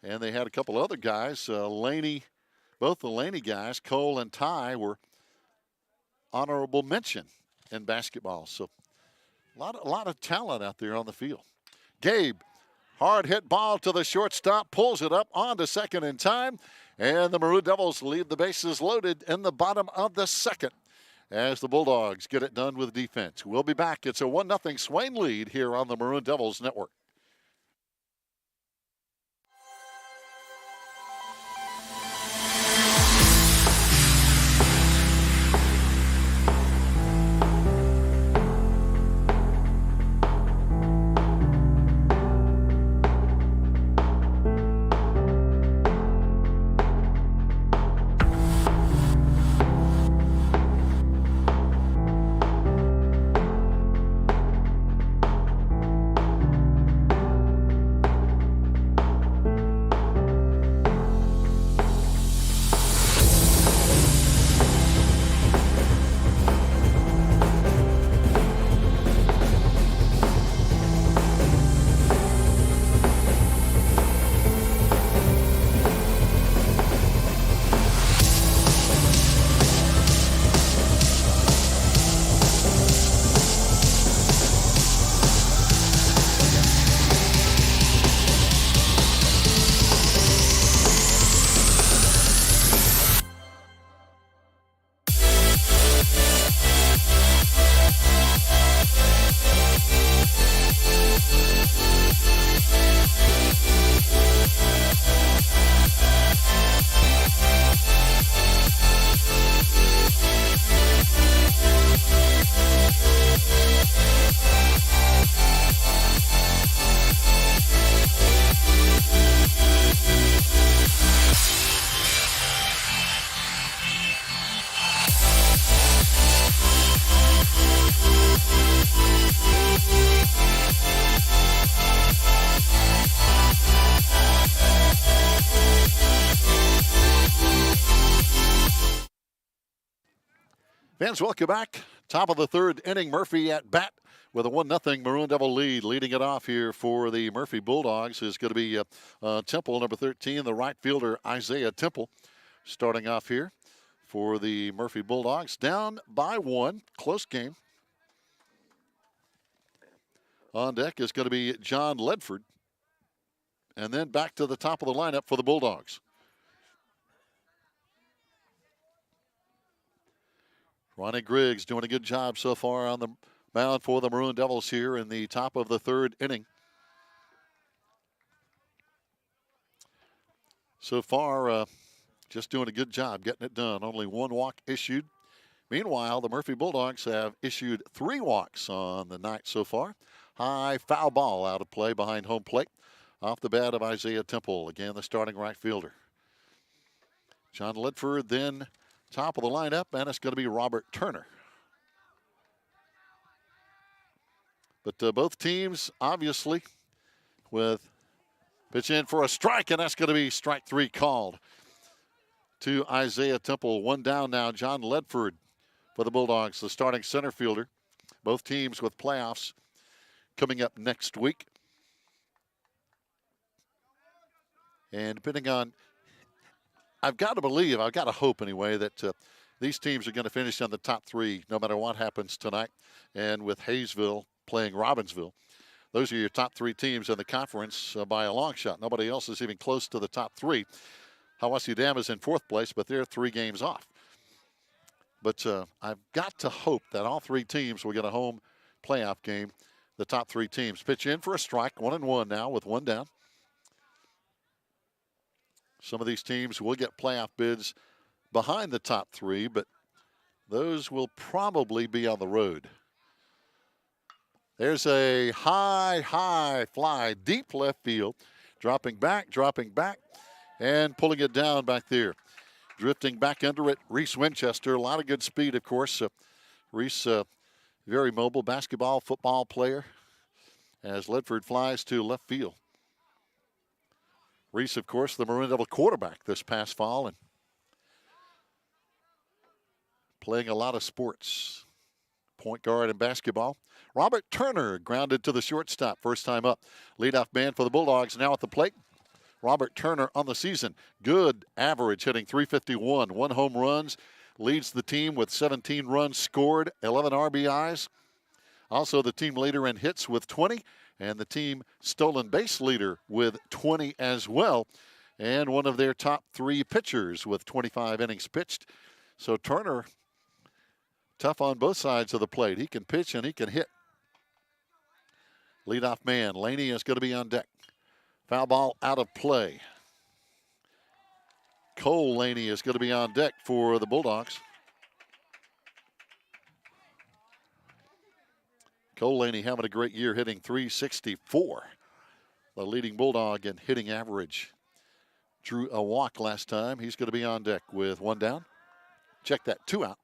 And they had a couple other guys. Both the Laney guys, Cole and Ty, were honorable mention in basketball. So a lot of talent out there on the field. Gabe, hard hit ball to the shortstop, pulls it up onto second in time, and the Maroon Devils leave the bases loaded in the bottom of the second as the Bulldogs get it done with defense. We'll be back. It's a 1-0 Swain lead here on the Maroon Devils Network. Fans, welcome back. Top of the third inning, Murphy at bat with a 1-0 Maroon Devil lead. Leading it off here for the Murphy Bulldogs is going to be Temple, number 13, the right fielder, Isaiah Temple. Starting off here for the Murphy Bulldogs. Down by 1, close game. On deck is going to be John Ledford. And then back to the top of the lineup for the Bulldogs. Ronnie Griggs doing a good job so far on the mound for the Maroon Devils here in the top of the third inning. So far, just doing a good job getting it done. Only 1 walk issued. Meanwhile, the Murphy Bulldogs have issued 3 walks on the night so far. High foul ball out of play behind home plate. Off the bat of Isaiah Temple, again the starting right fielder. John Ledford then top of the lineup, and it's going to be Robert Turner. But both teams, obviously, with pitch in for a strike, and that's going to be strike 3 called to Isaiah Temple. 1 down now, John Ledford for the Bulldogs, the starting center fielder. Both teams with playoffs coming up next week. And depending on, I've got to believe, I've got to hope anyway, that these teams are going to finish on the top 3 no matter what happens tonight. And with Hayesville playing Robbinsville, those are your top 3 teams in the conference by a long shot. Nobody else is even close to the top 3. Hawassi Dam is in 4th place, but they're 3 games off. But I've got to hope that all 3 teams will get a home playoff game, the top 3 teams. Pitch in for a strike, 1-1 now with 1 down. Some of these teams will get playoff bids behind the top 3, but those will probably be on the road. There's a high fly, deep left field. Dropping back, and pulling it down back there. Drifting back under it, Reese Winchester. A lot of good speed, of course. Reese, very mobile basketball, football player, as Ledford flies to left field. Reese, of course, the Maroon Devil quarterback this past fall and playing a lot of sports, point guard and basketball. Robert Turner grounded to the shortstop, first time up. Leadoff man for the Bulldogs now at the plate. Robert Turner on the season, good average, hitting .351, 1 home runs, leads the team with 17 runs scored, 11 RBIs. Also the team leader in hits with 20. And the team stolen base leader with 20 as well. And one of their top 3 pitchers with 25 innings pitched. So Turner, tough on both sides of the plate. He can pitch and he can hit. Leadoff man, Laney is going to be on deck. Foul ball out of play. Cole Laney is going to be on deck for the Bulldogs. Cole Laney having a great year, hitting .364. The leading Bulldog in hitting average. Drew a walk last time. He's going to be on deck with 1 down. Check that, 2 out.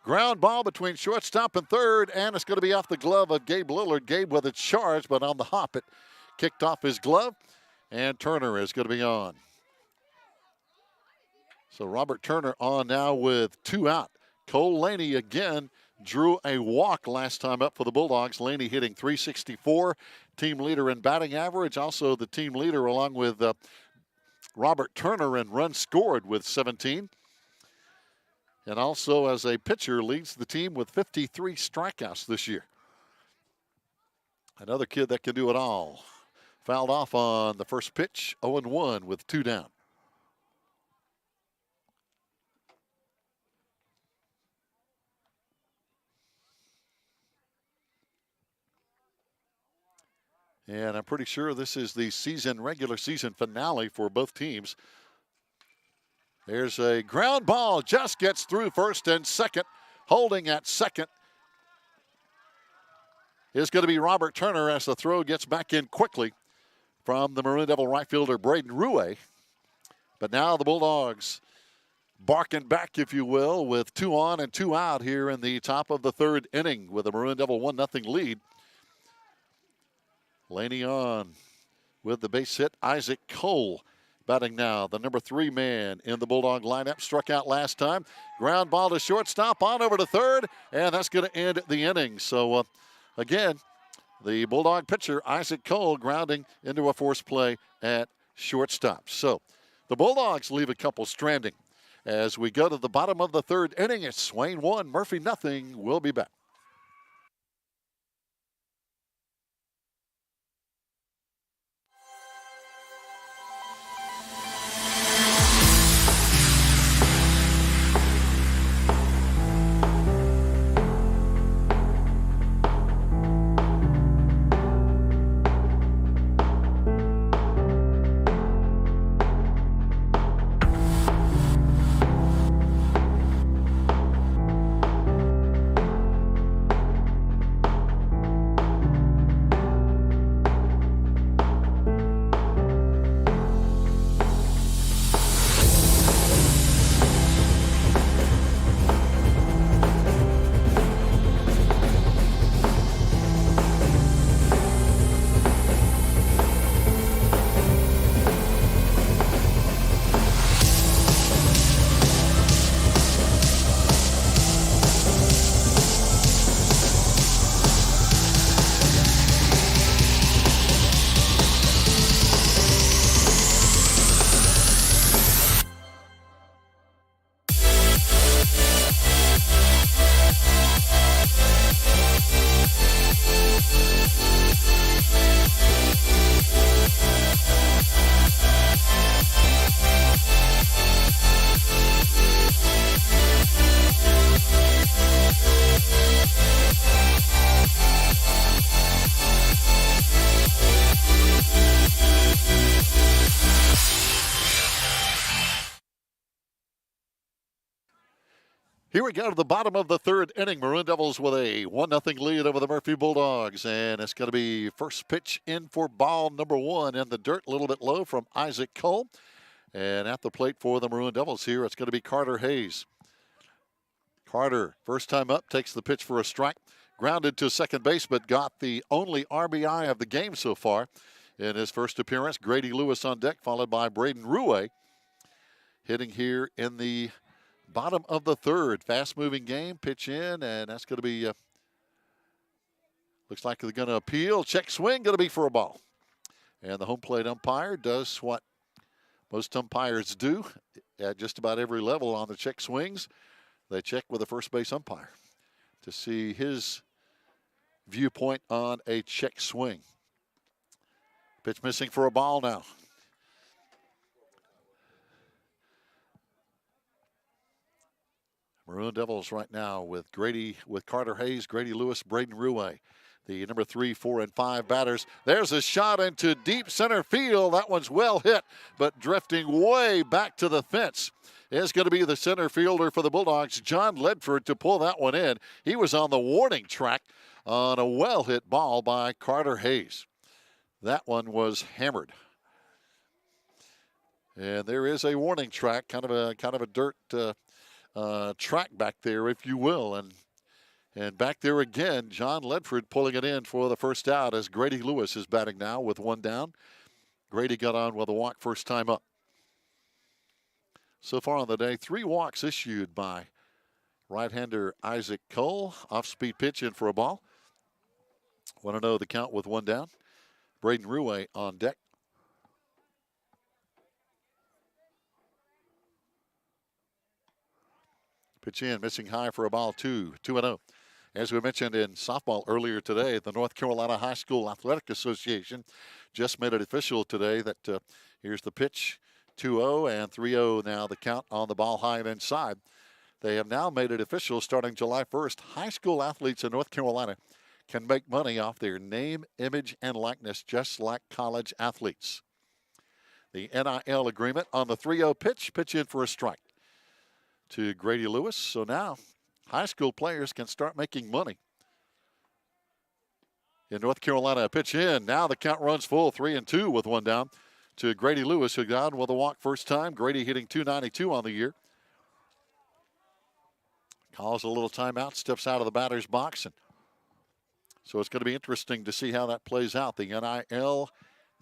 Ground ball between shortstop and third, and it's going to be off the glove of Gabe Lillard. Gabe with a charge, but on the hop it kicked off his glove, and Turner is going to be on. So Robert Turner on now with 2 out. Cole Laney again drew a walk last time up for the Bulldogs. Laney hitting .364, team leader in batting average. Also the team leader along with Robert Turner in runs scored with 17. And also as a pitcher leads the team with 53 strikeouts this year. Another kid that can do it all. Fouled off on the first pitch, 0-1 with 2 down. And I'm pretty sure this is the regular season finale for both teams. There's a ground ball, just gets through first and second. Holding at second is going to be Robert Turner as the throw gets back in quickly from the Maroon Devil right fielder Braden Ruhe. But now the Bulldogs barking back, if you will, with 2 on and 2 out here in the top of the third inning with the Maroon Devil 1-0 lead. Laney on with the base hit. Isaac Cole batting now. The number 3 man in the Bulldog lineup, struck out last time. Ground ball to shortstop, on over to third, and that's going to end the inning. So, again, the Bulldog pitcher, Isaac Cole, grounding into a force play at shortstop. So, the Bulldogs leave a couple stranding. As we go to the bottom of the third inning, it's Swain 1, Murphy nothing. We'll be back. Here we go to the bottom of the third inning. Maroon Devils with a 1-0 lead over the Murphy Bulldogs. And it's going to be first pitch in for ball number 1 in the dirt, a little bit low from Isaac Cole. And at the plate for the Maroon Devils here, it's going to be Carter Hayes. Carter, first time up, takes the pitch for a strike. Grounded to second base, but got the only RBI of the game so far in his first appearance. Grady Lewis on deck, followed by Braden Ruhe. Hitting here in the bottom of the third. Fast-moving game. Pitch in, and that's going to be, looks like they're going to appeal. Check swing, going to be for a ball. And the home plate umpire does what most umpires do at just about every level on the check swings. They check with the first base umpire to see his viewpoint on a check swing. Pitch missing for a ball now. Maroon Devils right now with Carter Hayes, Grady Lewis, Braden Ruhe, the number 3, 4, and 5 batters. There's a shot into deep center field. That one's well hit, but drifting way back to the fence is going to be the center fielder for the Bulldogs, John Ledford, to pull that one in. He was on the warning track on a well-hit ball by Carter Hayes. That one was hammered. And there is a warning track, kind of a dirt track back there, if you will. And back there again, John Ledford pulling it in for the first out as Grady Lewis is batting now with 1 down. Grady got on with a walk first time up. So far on the day, 3 walks issued by right-hander Isaac Cole. Off-speed pitch in for a ball. 1-0 the count with 1 down. Braden Ruhe on deck. Pitch in, missing high for a ball, 2-0. As we mentioned in softball earlier today, the North Carolina High School Athletic Association just made it official today that here's the pitch, 2-0 and 3-0 now the count on the ball high and inside. They have now made it official starting July 1st. High school athletes in North Carolina can make money off their name, image, and likeness just like college athletes. The NIL agreement on the 3-0 pitch in for a strike to Grady Lewis. So now high school players can start making money. In North Carolina, a pitch in. Now the count runs full, 3-2 with 1 down to Grady Lewis, who got on with a walk first time. Grady hitting .292 on the year. Calls a little timeout, steps out of the batter's box. And so it's going to be interesting to see how that plays out. The NIL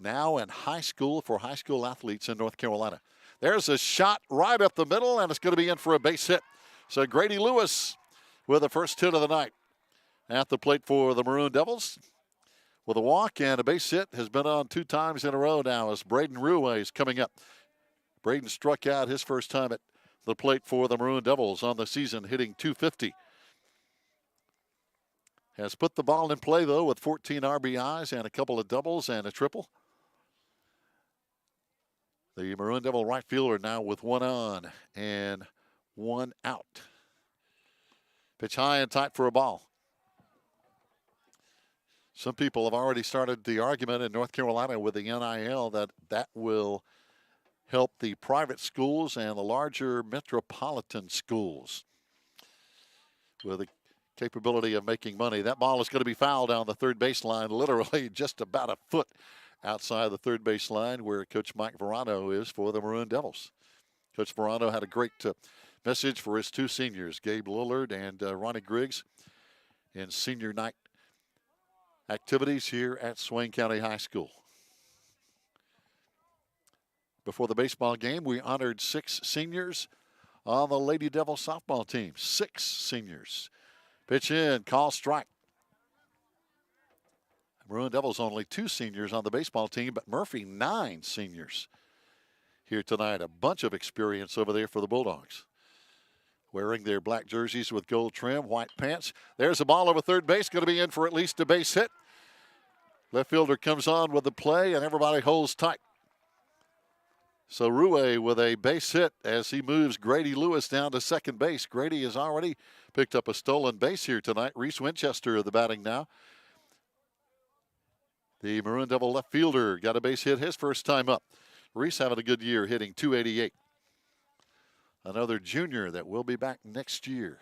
now in high school for high school athletes in North Carolina. There's a shot right up the middle, and it's going to be in for a base hit. So Grady Lewis with the first hit of the night at the plate for the Maroon Devils. With a walk and a base hit, has been on 2 times in a row now as Braden Ruway is coming up. Braden struck out his first time at the plate for the Maroon Devils on the season, hitting .250. Has put the ball in play, though, with 14 RBIs and a couple of doubles and a triple. The Maroon Devil right fielder now with 1 on and 1 out. Pitch high and tight for a ball. Some people have already started the argument in North Carolina with the NIL that will help the private schools and the larger metropolitan schools with the capability of making money. That ball is going to be fouled down the third baseline, literally just about a foot outside the third baseline where Coach Mike Verano is for the Maroon Devils. Coach Verano had a great message for his 2 seniors, Gabe Lillard and Ronnie Griggs, in senior night activities here at Swain County High School. Before the baseball game, we honored 6 seniors on the Lady Devil softball team. 6 seniors. Pitch in, call strike. Maroon Devils only 2 seniors on the baseball team, but Murphy 9 seniors here tonight. A bunch of experience over there for the Bulldogs. Wearing their black jerseys with gold trim, white pants. There's a ball over third base, going to be in for at least a base hit. Left fielder comes on with the play, and everybody holds tight. So Ruway with a base hit as he moves Grady Lewis down to second base. Grady has already picked up a stolen base here tonight. Reese Winchester of the batting now. The Maroon Devil left fielder got a base hit his first time up. Reese having a good year, hitting .288. Another junior that will be back next year.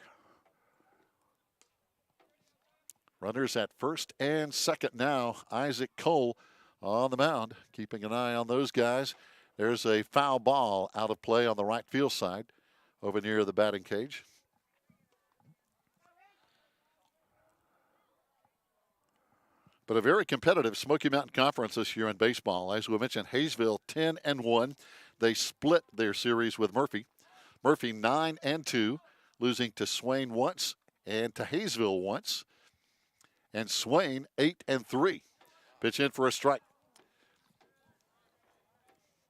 Runners at first and second now. Isaac Cole on the mound, keeping an eye on those guys. There's a foul ball out of play on the right field side over near the batting cage. But a very competitive Smoky Mountain Conference this year in baseball. As we mentioned, Hayesville 10-1. They split their series with Murphy. Murphy 9-2, losing to Swain once and to Hayesville once. And Swain 8-3. Pitch in for a strike.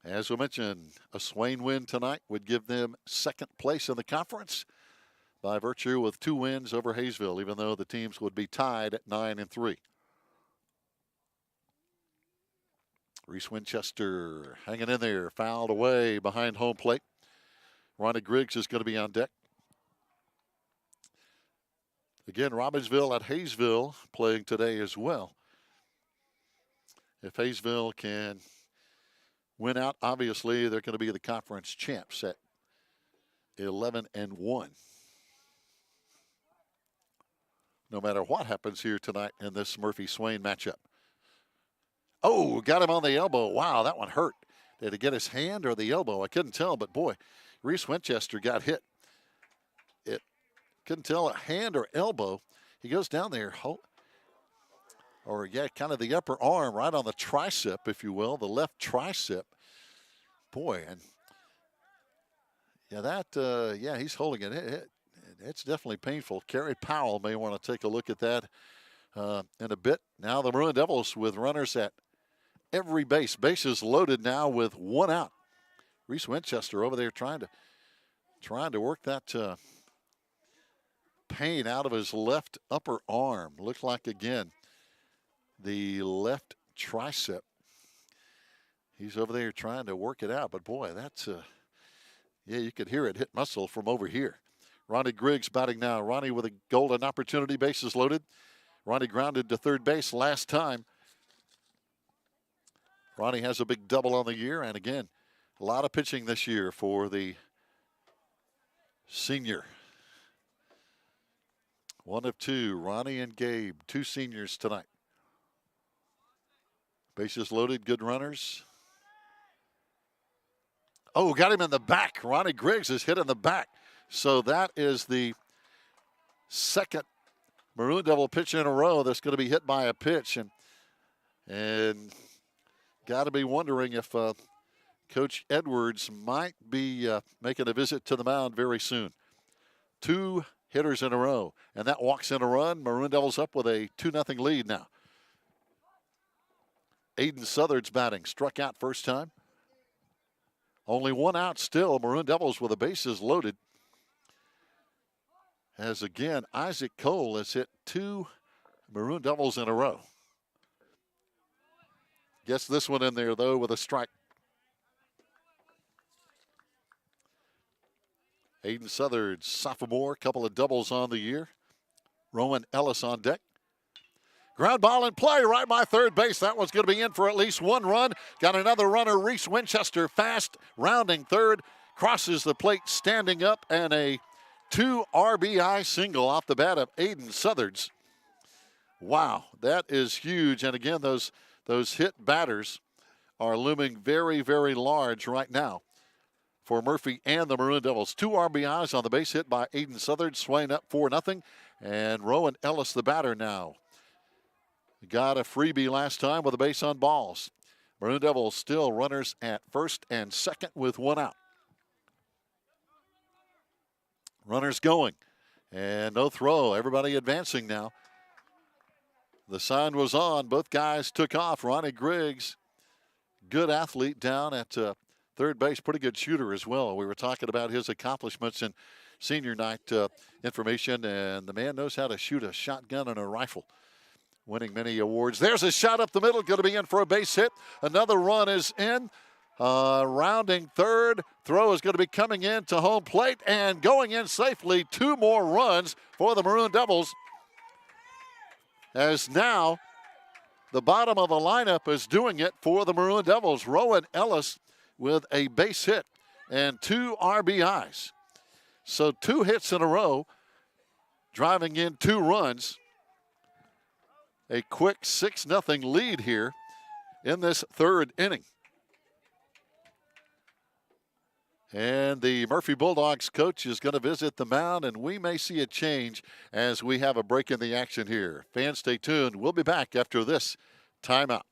As we mentioned, a Swain win tonight would give them second place in the conference by virtue with 2 wins over Hayesville, even though the teams would be tied at 9-3. Reese Winchester hanging in there, fouled away behind home plate. Ronnie Griggs is going to be on deck. Again, Robbinsville at Hayesville playing today as well. If Hayesville can win out, obviously they're going to be the conference champs at 11-1. No matter what happens here tonight in this Murphy-Swain matchup. Oh, got him on the elbow. Wow, that one hurt. Did he get his hand or the elbow? I couldn't tell, but boy, Reese Winchester got hit. It couldn't tell a hand or elbow. He goes down there, or yeah, kind of the upper arm, right on the tricep, if you will, the left tricep. Boy, and yeah, he's holding it. It's definitely painful. Kerry Powell may want to take a look at that in a bit. Now the Maroon Devils with runners at every base. Bases loaded now with 1 out. Reese Winchester over there trying to work that pain out of his left upper arm. Looked like, again, the left tricep. He's over there trying to work it out. But, boy, that's, yeah, you could hear it hit muscle from over here. Ronnie Griggs batting now. Ronnie with a golden opportunity. Bases loaded. Ronnie grounded to third base last time. Ronnie has a big double on the year. And, again, a lot of pitching this year for the senior. 1 of 2, Ronnie and Gabe, 2 seniors tonight. Bases loaded, good runners. Oh, got him in the back. Ronnie Griggs is hit in the back. So that is the second Maroon Devil pitch in a row that's going to be hit by a pitch. And got to be wondering if Coach Edwards might be making a visit to the mound very soon. 2 hitters in a row, and that walks in a run. Maroon Devils up with a 2-0 lead now. Aiden Southard's batting, struck out first time. Only 1 out still. Maroon Devils with the bases loaded. As again, Isaac Cole has hit 2 Maroon Devils in a row. Gets this one in there, though, with a strike. Aiden Southard, sophomore, couple of doubles on the year. Rowan Ellis on deck. Ground ball in play right by third base. That one's going to be in for at least 1 run. Got another runner, Reese Winchester, fast, rounding third. Crosses the plate, standing up, and a 2 RBI single off the bat of Aiden Southards. Wow, that is huge. And again, those hit batters are looming very, very large right now for Murphy and the Maroon Devils. 2 RBIs on the base hit by Aiden Southard. Swain up 4-0. And Rowan Ellis, the batter now. Got a freebie last time with a base on balls. Maroon Devils still runners at first and second with 1 out. Runners going. And no throw. Everybody advancing now. The sign was on. Both guys took off. Ronnie Griggs, good athlete down at third base. Pretty good shooter as well. We were talking about his accomplishments in senior night information, and the man knows how to shoot a shotgun and a rifle, winning many awards. There's a shot up the middle, going to be in for a base hit. Another run is in. Rounding third. Throw is going to be coming in to home plate and going in safely. 2 more runs for the Maroon Devils, as now the bottom of the lineup is doing it for the Maroon Devils. Rowan Ellis with a base hit and 2 RBIs. So 2 hits in a row, driving in 2 runs. A quick 6-0 lead here in this 3rd inning. And the Murphy Bulldogs coach is going to visit the mound, and we may see a change as we have a break in the action here. Fans, stay tuned. We'll be back after this timeout.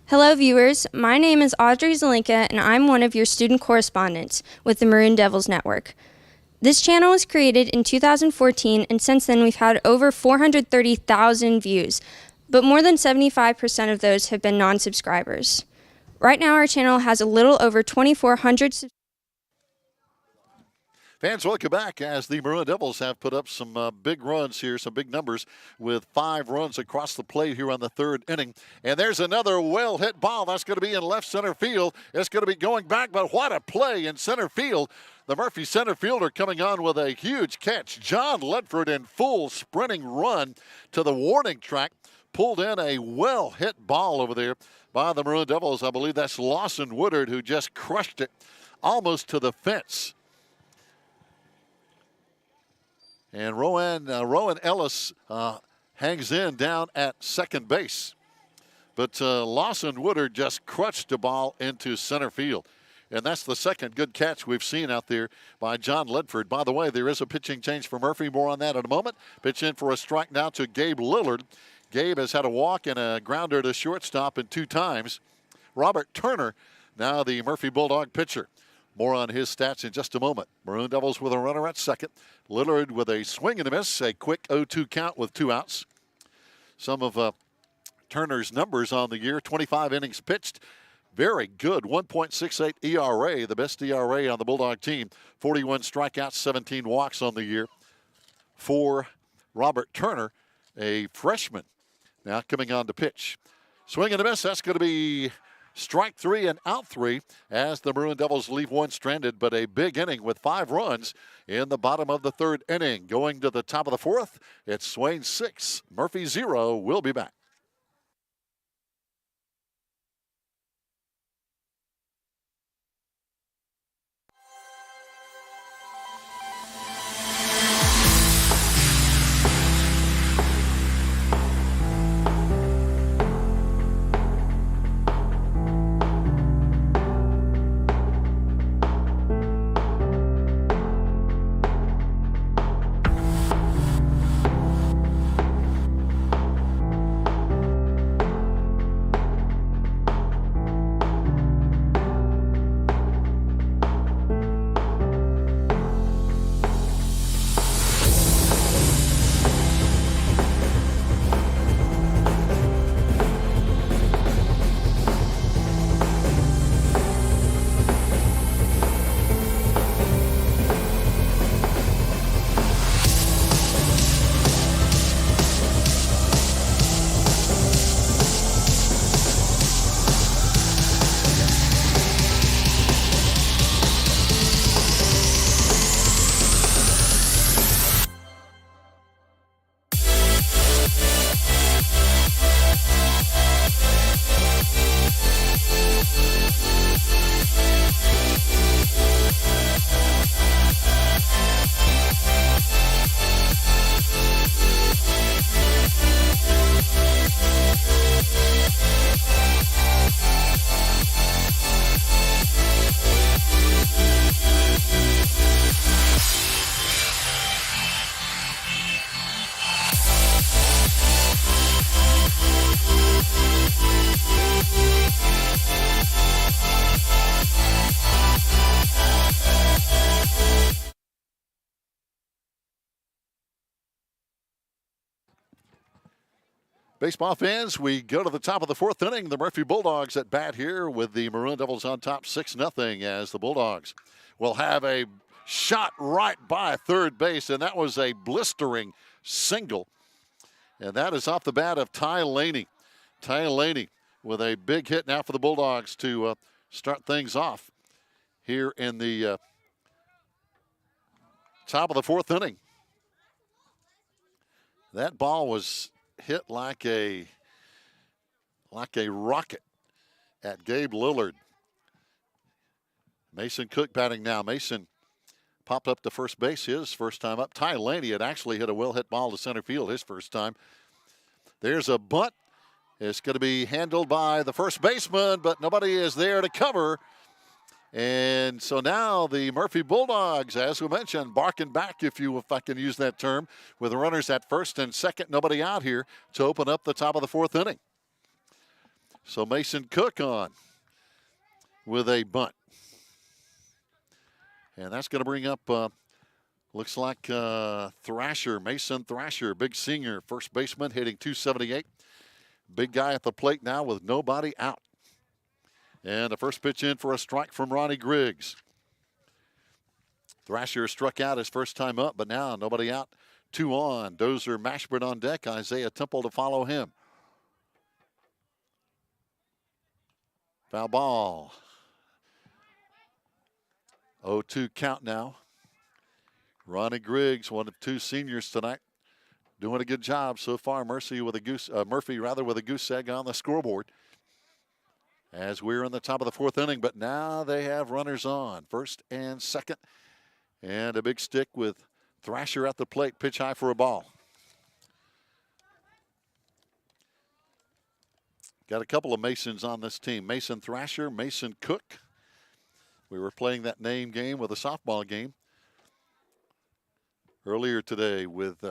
Hello viewers, my name is Audrey Zelinka and I'm one of your student correspondents with the Maroon Devils Network. This channel was created in 2014 and since then we've had over 430,000 views, but more than 75% of those have been non-subscribers. Right now our channel has a little over 2,400 subscribers. Fans, welcome back as the Maroon Devils have put up some big runs here, some big numbers with 5 runs across the plate here on the 3rd inning. And there's another well-hit ball. That's going to be in left center field. It's going to be going back, but what a play in center field. The Murphy center fielder coming on with a huge catch. John Ledford in full sprinting run to the warning track. Pulled in a well-hit ball over there by the Maroon Devils. I believe that's Lawson Woodard who just crushed it almost to the fence. And Rowan Ellis hangs in down at second base. But Lawson Woodard just crutched the ball into center field. And that's the second good catch we've seen out there by John Ledford. By the way, there is a pitching change for Murphy. More on that in a moment. Pitch in for a strike now to Gabe Lillard. Gabe has had a walk and a grounder to shortstop in 2 times. Robert Turner, now the Murphy Bulldog pitcher. More on his stats in just a moment. Maroon Devils with a runner at second. Lillard with a swing and a miss. A quick 0-2 count with 2 outs. Some of Turner's numbers on the year. 25 innings pitched. Very good. 1.68 ERA, the best ERA on the Bulldog team. 41 strikeouts, 17 walks on the year for Robert Turner, a freshman. Now coming on to pitch. Swing and a miss. That's going to be strike 3 and out 3 as the Maroon Devils leave one stranded, but a big inning with 5 runs in the bottom of the 3rd inning. Going to the top of the 4th, it's Swain 6, Murphy 0. We'll be back. Baseball fans, we go to the top of the 4th inning. The Murphy Bulldogs at bat here with the Maroon Devils on top 6-0 as the Bulldogs will have a shot right by third base, and that was a blistering single. And that is off the bat of Ty Laney. Ty Laney with a big hit now for the Bulldogs to start things off here in the top of the 4th inning. That ball was hit like a rocket at Gabe Lillard. Mason Cook batting now. Mason popped up to first base his first time up. Ty Laney had actually hit a well-hit ball to center field his first time. There's a bunt. It's going to be handled by the first baseman, but nobody is there to cover. And so now the Murphy Bulldogs, as we mentioned, barking back, if I can use that term, with the runners at first and second, nobody out here to open up the top of the 4th inning. So Mason Cook on with a bunt. And that's going to bring up, looks like Thrasher, Mason Thrasher, big senior, first baseman, hitting .278. Big guy at the plate now with nobody out. And the first pitch in for a strike from Ronnie Griggs. Thrasher struck out his first time up, but now nobody out. 2 on. Dozer Mashburn on deck. Isaiah Temple to follow him. Foul ball. 0-2 count now. Ronnie Griggs, one of 2 seniors tonight, doing a good job so far. Murphy with a goose egg on the scoreboard. As we're in the top of the 4th inning, but now they have runners on first and second. And a big stick with Thrasher at the plate, pitch high for a ball. Got a couple of Masons on this team. Mason Thrasher, Mason Cook. We were playing that name game with a softball game earlier today with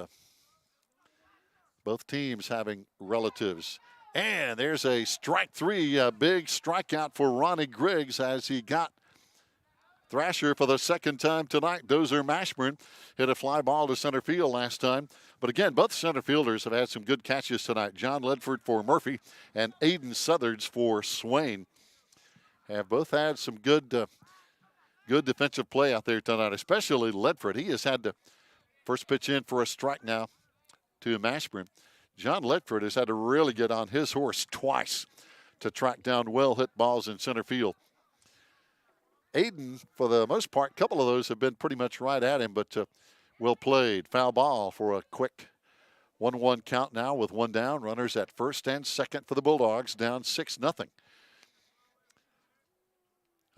both teams having relatives. And there's a strike three, a big strikeout for Ronnie Griggs as he got Thrasher for the second time tonight. Dozer Mashburn hit a fly ball to center field last time. But again, both center fielders have had some good catches tonight. John Ledford for Murphy and Aiden Southards for Swain have both had some good defensive play out there tonight, especially Ledford. He has had to first pitch in for a strike now to Mashburn. John Ledford has had to really get on his horse twice to track down well-hit balls in center field. Aiden, for the most part, a couple of those have been pretty much right at him, but well played. Foul ball for a quick 1-1 count now with one down. Runners at first and second for the Bulldogs, down 6-0.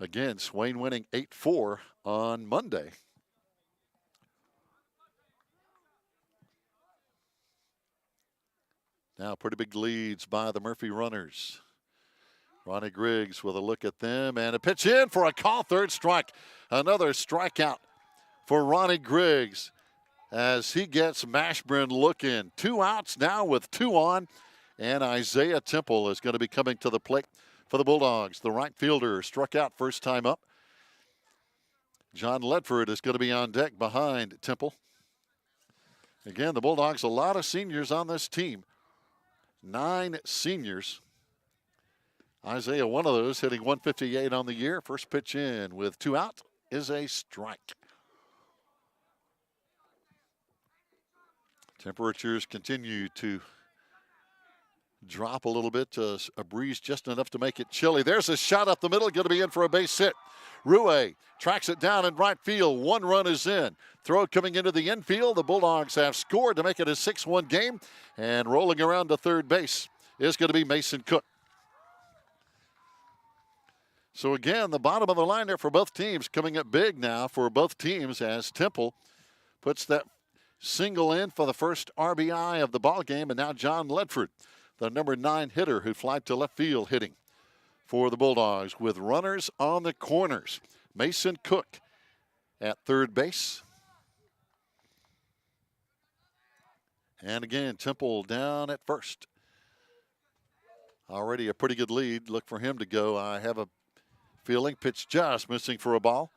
Again, Swain winning 8-4 on Monday. Now pretty big leads by the Murphy runners. Ronnie Griggs with a look at them and a pitch in for a call, third strike. Another strikeout for Ronnie Griggs as he gets Mashburn looking. 2 outs now with 2 on, and Isaiah Temple is going to be coming to the plate for the Bulldogs. The right fielder struck out first time up. John Ledford is going to be on deck behind Temple. Again, the Bulldogs, a lot of seniors on this team. 9 seniors. Isaiah, one of those, hitting 158 on the year. First pitch in with 2 out is a strike. Temperatures continue to drop a little bit. A breeze just enough to make it chilly. There's a shot up the middle, going to be in for a base hit. Rue tracks it down in right field. 1 run is in. Throw coming into the infield. The Bulldogs have scored to make it a 6-1 game. And rolling around to third base is going to be Mason Cook. So again, the bottom of the line there for both teams coming up big now for both teams as Temple puts that single in for the first RBI of the ball game. And now John Ledford, the number 9 hitter who flied to left field, hitting for the Bulldogs with runners on the corners. Mason Cook at third base. And again, Temple down at first. Already a pretty good lead. Look for him to go. I have a feeling pitch just missing for a ball.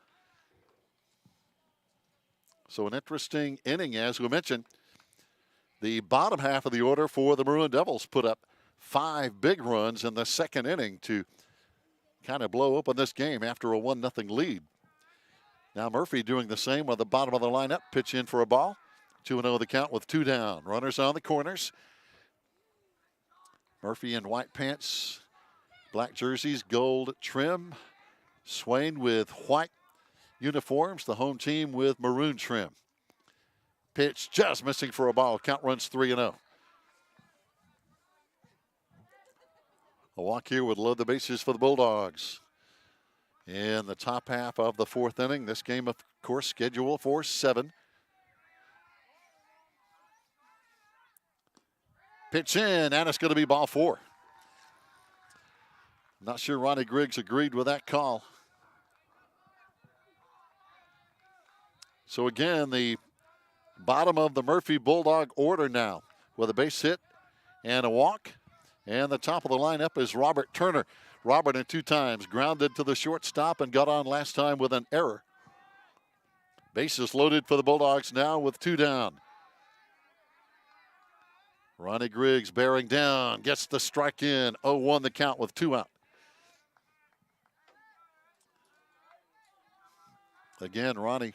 So an interesting inning, as we mentioned. The bottom half of the order for the Maroon Devils put up 5 big runs in the second inning to kind of blow open this game after a 1-0 lead. Now Murphy doing the same with the bottom of the lineup. Pitch in for a ball. 2-0 the count with 2 down. Runners on the corners. Murphy in white pants, black jerseys, gold trim. Swain with white uniforms, the home team with maroon trim. Pitch just missing for a ball. Count runs 3-0. A walk here would load the bases for the Bulldogs. In the top half of the 4th inning, this game, of course, scheduled for 7. Pitch in, and it's going to be ball 4. Not sure Ronnie Griggs agreed with that call. So again, the bottom of the Murphy Bulldog order now with a base hit and a walk. And the top of the lineup is Robert Turner. Robert in 2 times grounded to the shortstop and got on last time with an error. Bases loaded for the Bulldogs now with 2 down. Ronnie Griggs bearing down, gets the strike in. 0-1 the count with 2 out. Again, Ronnie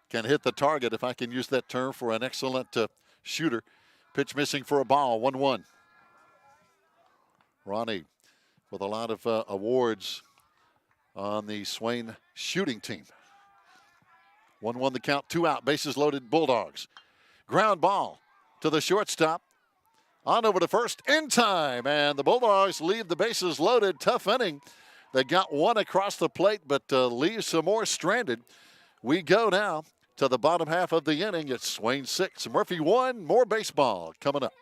can hit the target, if I can use that term, for an excellent shooter. Pitch missing for a ball, 1-1. Ronnie with a lot of awards on the Swain shooting team. 1-1 the count, 2 out, bases loaded, Bulldogs. Ground ball to the shortstop. On over to first in time, and the Bulldogs leave the bases loaded. Tough inning. They got 1 across the plate, but leave some more stranded. We go now to the bottom half of the inning. It's Swain 6, Murphy 1. More baseball coming up.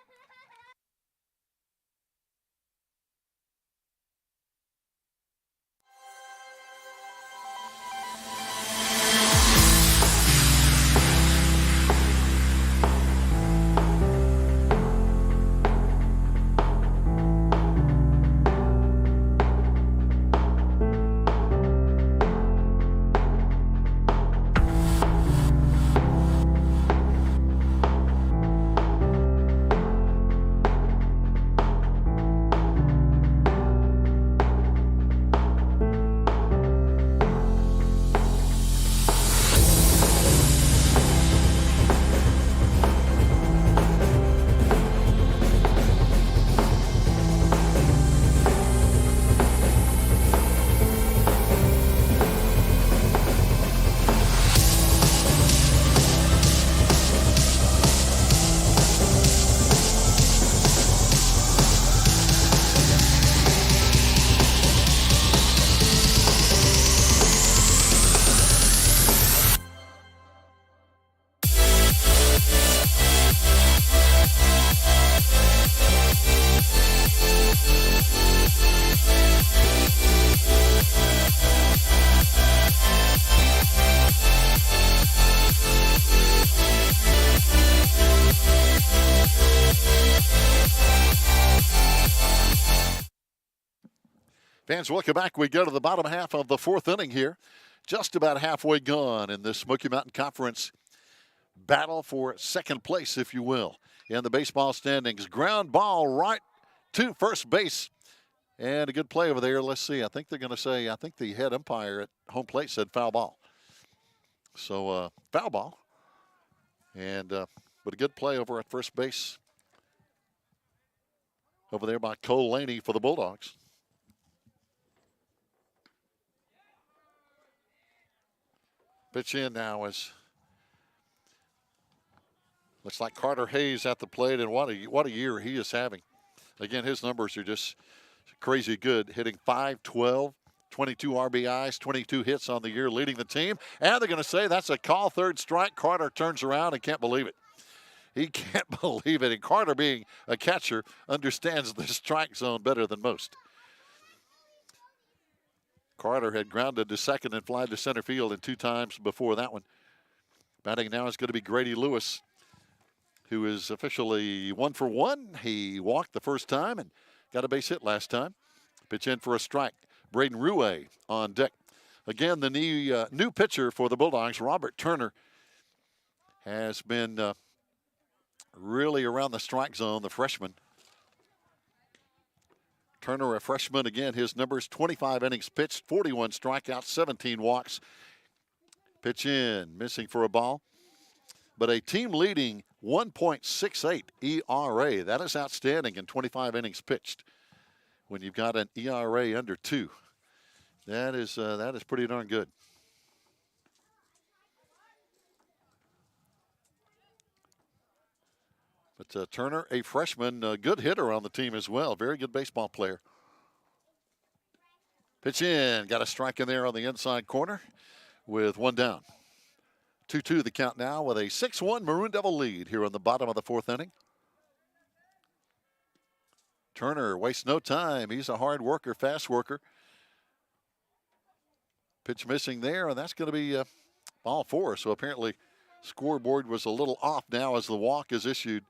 Fans, welcome back. We go to the bottom half of the fourth inning here. Just about halfway gone in this Smoky Mountain Conference battle for second place, if you will, in the baseball standings. Ground ball right to first base. And a good play over there. Let's see. I think they're going to say, I think the head umpire at home plate said foul ball. So foul ball. And but a good play over at first base over there by Cole Laney for the Bulldogs. Pitch in now is looks like Carter Hayes at the plate, and what a year he is having. Again, his numbers are just crazy good, hitting .512, 22 RBIs, 22 hits on the year, leading the team. And they're going to say that's a call, third strike. Carter turns around and can't believe it. He can't believe it. And Carter, being a catcher, understands the strike zone better than most. Carter had grounded to second and fly to center field in 2 times before that one. Batting now is going to be Grady Lewis, who is officially 1 for 1. He walked the first time and got a base hit last time. Pitch in for a strike. Braden Ruhe on deck. Again, the new pitcher for the Bulldogs, Robert Turner, has been really around the strike zone, the freshman. Turner, a freshman, again, his numbers: 25 innings pitched, 41 strikeouts, 17 walks. Pitch in, missing for a ball. But a team-leading 1.68 ERA. That is outstanding in 25 innings pitched. When you've got an ERA under 2, that is pretty darn good. But Turner, a freshman, a good hitter on the team as well. Very good baseball player. Pitch in. Got a strike in there on the inside corner with 1 down. 2-2 the count now with a 6-1 Maroon Devil lead here on the bottom of the fourth inning. Turner wastes no time. He's a hard worker, fast worker. Pitch missing there, and that's going to be ball 4. So apparently scoreboard was a little off now as the walk is issued.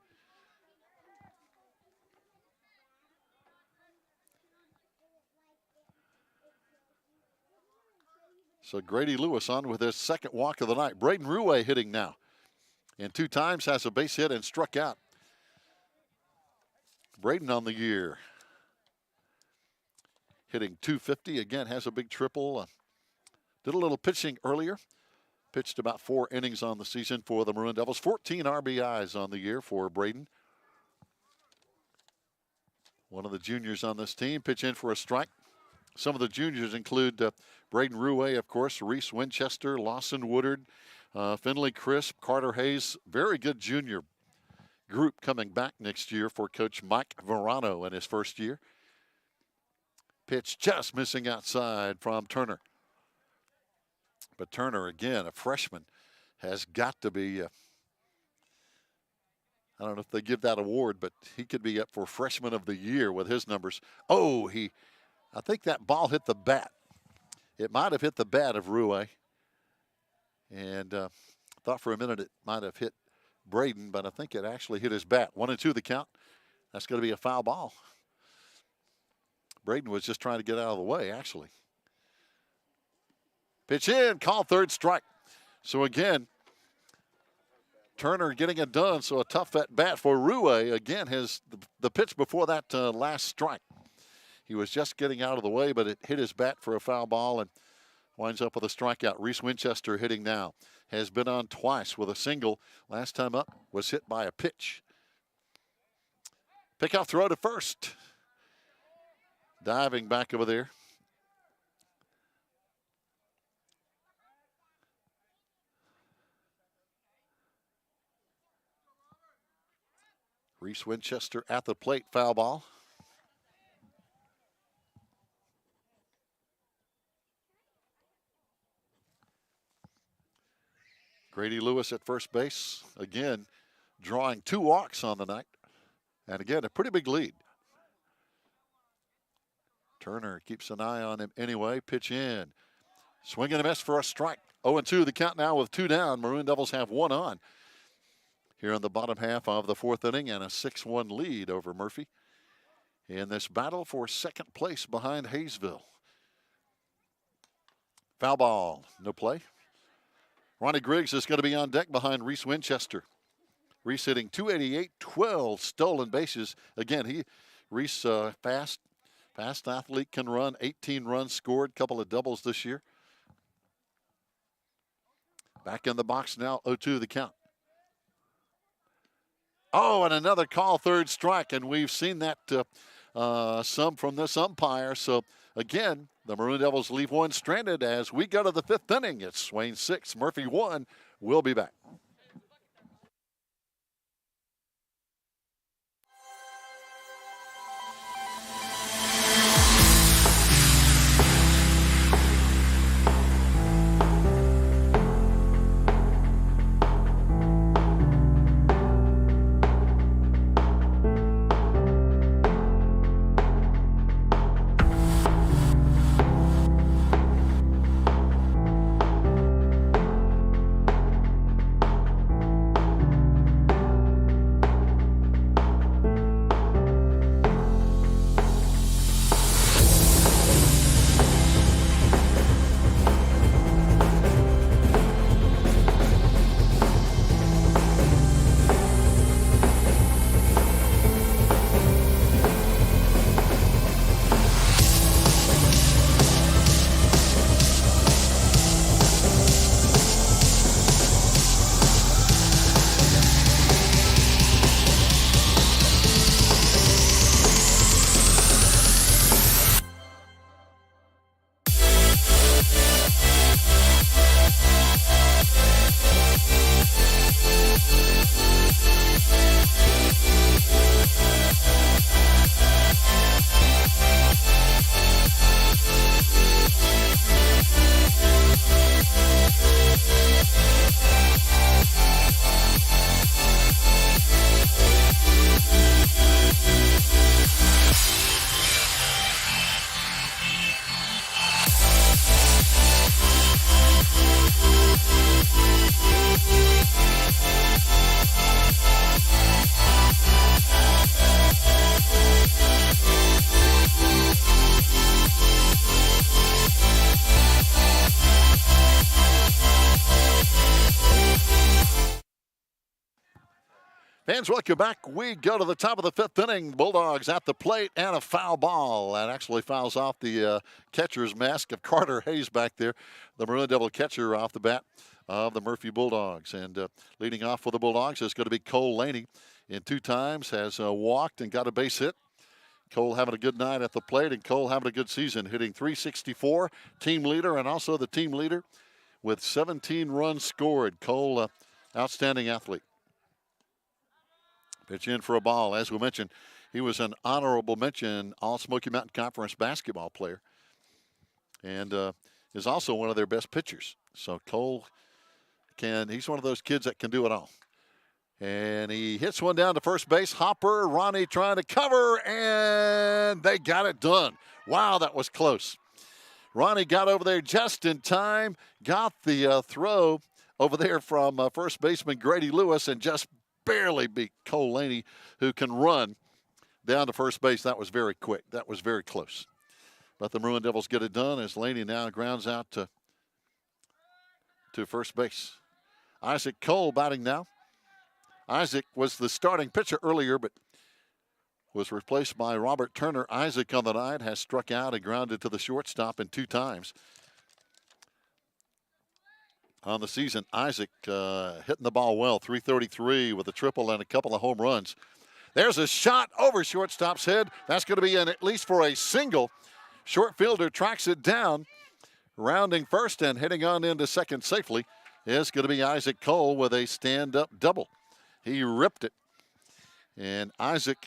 So Grady Lewis on with his second walk of the night. Braden Ruhe hitting now. And 2 times has a base hit and struck out. Braden on the year. Hitting .250. Again, has a big triple. Did a little pitching earlier. Pitched about 4 innings on the season for the Maroon Devils. 14 RBIs on the year for Braden. One of the juniors on this team. Pitch in for a strike. Some of the juniors include Braden Ruhe, of course, Reese Winchester, Lawson Woodard, Finley Crisp, Carter Hayes. Very good junior group coming back next year for Coach Mike Verano in his first year. Pitch just missing outside from Turner. But Turner, again, a freshman, has got to be, I don't know if they give that award, but he could be up for Freshman of the Year with his numbers. Oh, I think that ball hit the bat. It might have hit the bat of Ruhe. And thought for a minute it might have hit Braden, but I think it actually hit his bat. 1-2 the count. That's going to be a foul ball. Braden was just trying to get out of the way, actually. Pitch in, call third strike. So again, Turner getting it done. So a tough at bat for Ruhe. Again, the pitch before that last strike. He was just getting out of the way, but it hit his bat for a foul ball and winds up with a strikeout. Reese Winchester hitting now. Has been on twice with a single. Last time up was hit by a pitch. Pickoff throw to first. Diving back over there. Reese Winchester at the plate, foul ball. Grady Lewis at first base, again, drawing 2 walks on the night. And again, a pretty big lead. Turner keeps an eye on him anyway. Pitch in. Swing and a miss for a strike. 0-2 the count now with 2 down. Maroon Devils have 1 on here in the bottom half of the fourth inning, and a 6-1 lead over Murphy in this battle for second place behind Hayesville. Foul ball, no play. Ronnie Griggs is going to be on deck behind Reese Winchester. Reese hitting 288, 12 stolen bases. Again, Reese fast athlete, can run, 18 runs scored, couple of doubles this year. Back in the box now, 0-2 the count. Oh, and another call, third strike, and we've seen that some from this umpire. So, again, the Maroon Devils leave one stranded as we go to the fifth inning. It's Swain 6, Murphy 1. We'll be back. Fans, welcome back. We go to the top of the fifth inning. Bulldogs at the plate and a foul ball. That actually fouls off the catcher's mask of Carter Hayes back there, the Maroon Devil catcher off the bat of the Murphy Bulldogs. And leading off for the Bulldogs is going to be Cole Laney. In 2 times has walked and got a base hit. Cole having a good night at the plate, and Cole having a good season, hitting .364, team leader, and also the team leader with 17 runs scored. Cole, outstanding athlete. Pitch in for a ball. As we mentioned, he was an honorable mention All-Smoky Mountain Conference basketball player and is also one of their best pitchers. So Cole he's one of those kids that can do it all. And he hits one down to first base. Hopper, Ronnie trying to cover, and they got it done. Wow, that was close. Ronnie got over there just in time, got the throw over there from first baseman Grady Lewis, and just barely beat Cole Laney, who can run down to first base. That was very quick. That was very close. But the Maroon Devils get it done as Laney now grounds out to first base. Isaac Cole batting now. Isaac was the starting pitcher earlier, but was replaced by Robert Turner. Isaac on the night has struck out and grounded to the shortstop in 2 times. On the season, Isaac hitting the ball well, .333 with a triple and a couple of home runs. There's a shot over shortstop's head. That's going to be in at least for a single. Short fielder tracks it down, rounding first and hitting on into second safely is going to be Isaac Cole with a stand-up double. He ripped it. And Isaac,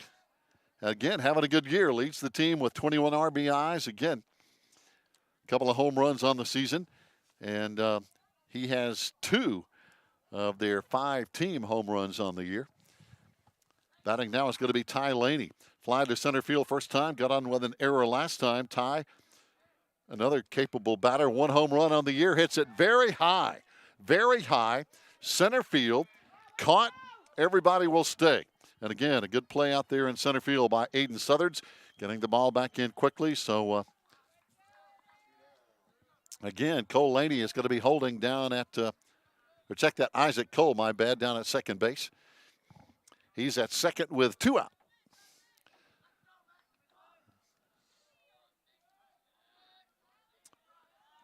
again, having a good year, leads the team with 21 RBIs. Again, a couple of home runs on the season. And he has 2 of their 5 team home runs on the year. Batting now is going to be Ty Laney. Fly to center field first time, got on with an error last time. Ty, another capable batter, 1 home run on the year, hits it very high, center field, caught, everybody will stay. And again, a good play out there in center field by Aiden Southards, getting the ball back in quickly. So Again, Cole Laney is going to be holding down at, or check that, Isaac Cole, my bad, down at second base. He's at second with 2 out.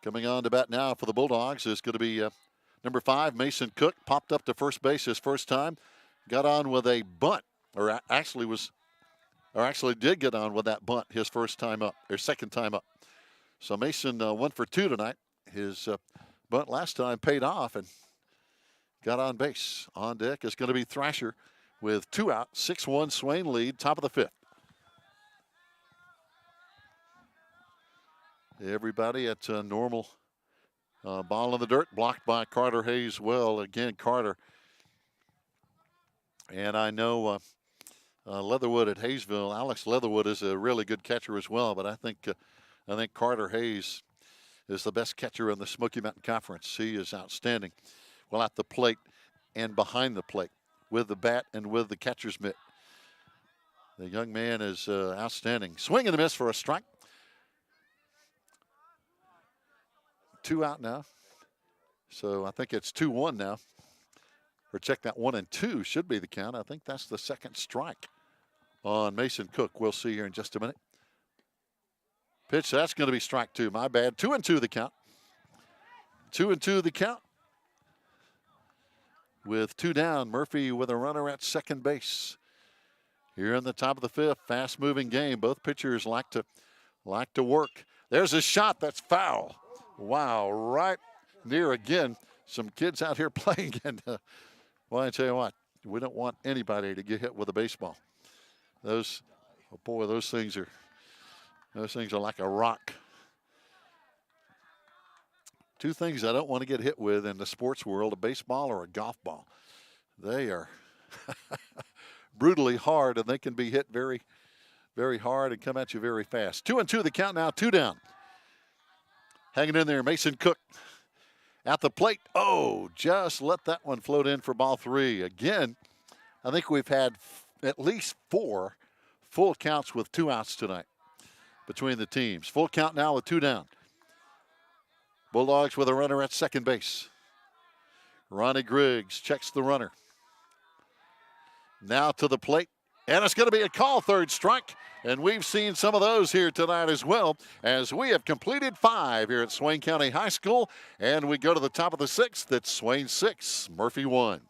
Coming on to bat now for the Bulldogs is going to be number 5, Mason Cook. Popped up to first base his first time. Got on with a bunt, or actually did get on with that bunt his first time up, or second time up. So Mason 1 for 2 tonight. His bunt last time paid off and got on base. On deck is going to be Thrasher with 2 out, 6-1 Swain lead, top of the 5th. Everybody at normal. Ball in the dirt, blocked by Carter Hayes. Well, again, Carter. And I know Leatherwood at Hayesville. Alex Leatherwood is a really good catcher as well, but I think Carter Hayes is the best catcher in the Smoky Mountain Conference. He is outstanding. Well, at the plate and behind the plate, with the bat and with the catcher's mitt. The young man is outstanding. Swing and a miss for a strike. 2 out now. So I think it's 2-1 now. Or check that, 1-2 should be the count. I think that's the second strike on Mason Cook. We'll see here in just a minute. Pitch, that's going to be strike 2. My bad. 2-2 the count. 2-2 the count. With 2 down, Murphy with a runner at second base. Here in the top of the 5th, fast-moving game. Both pitchers like to work. There's a shot that's foul. Wow, right near again. Some kids out here playing, and well, I tell you what, we don't want anybody to get hit with a baseball. Those things are like a rock. 2 things I don't want to get hit with in the sports world: a baseball or a golf ball. They are brutally hard, and they can be hit very, very hard and come at you very fast. 2-2 the count now, 2 down. Hanging in there, Mason Cook at the plate. Oh, just let that one float in for ball 3. Again, I think we've had at least 4 full counts with 2 outs tonight between the teams. Full count now with 2 down. Bulldogs with a runner at second base. Ronnie Griggs checks the runner. Now to the plate. And it's going to be a call, third strike. And we've seen some of those here tonight as well, as we have completed 5 here at Swain County High School. And we go to the top of the 6th. It's Swain 6, Murphy 1.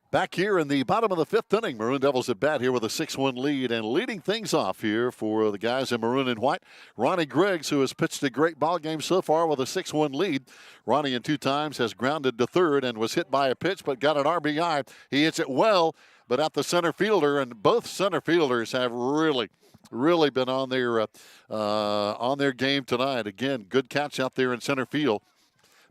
Back here in the bottom of the 5th inning, Maroon Devils at bat here with a 6-1 lead, and leading things off here for the guys in maroon and white, Ronnie Griggs, who has pitched a great ball game so far with a 6-1 lead. Ronnie in 2 times has grounded to third and was hit by a pitch but got an RBI. He hits it well, but at the center fielder, and both center fielders have really been on their game tonight. Again, good catch out there in center field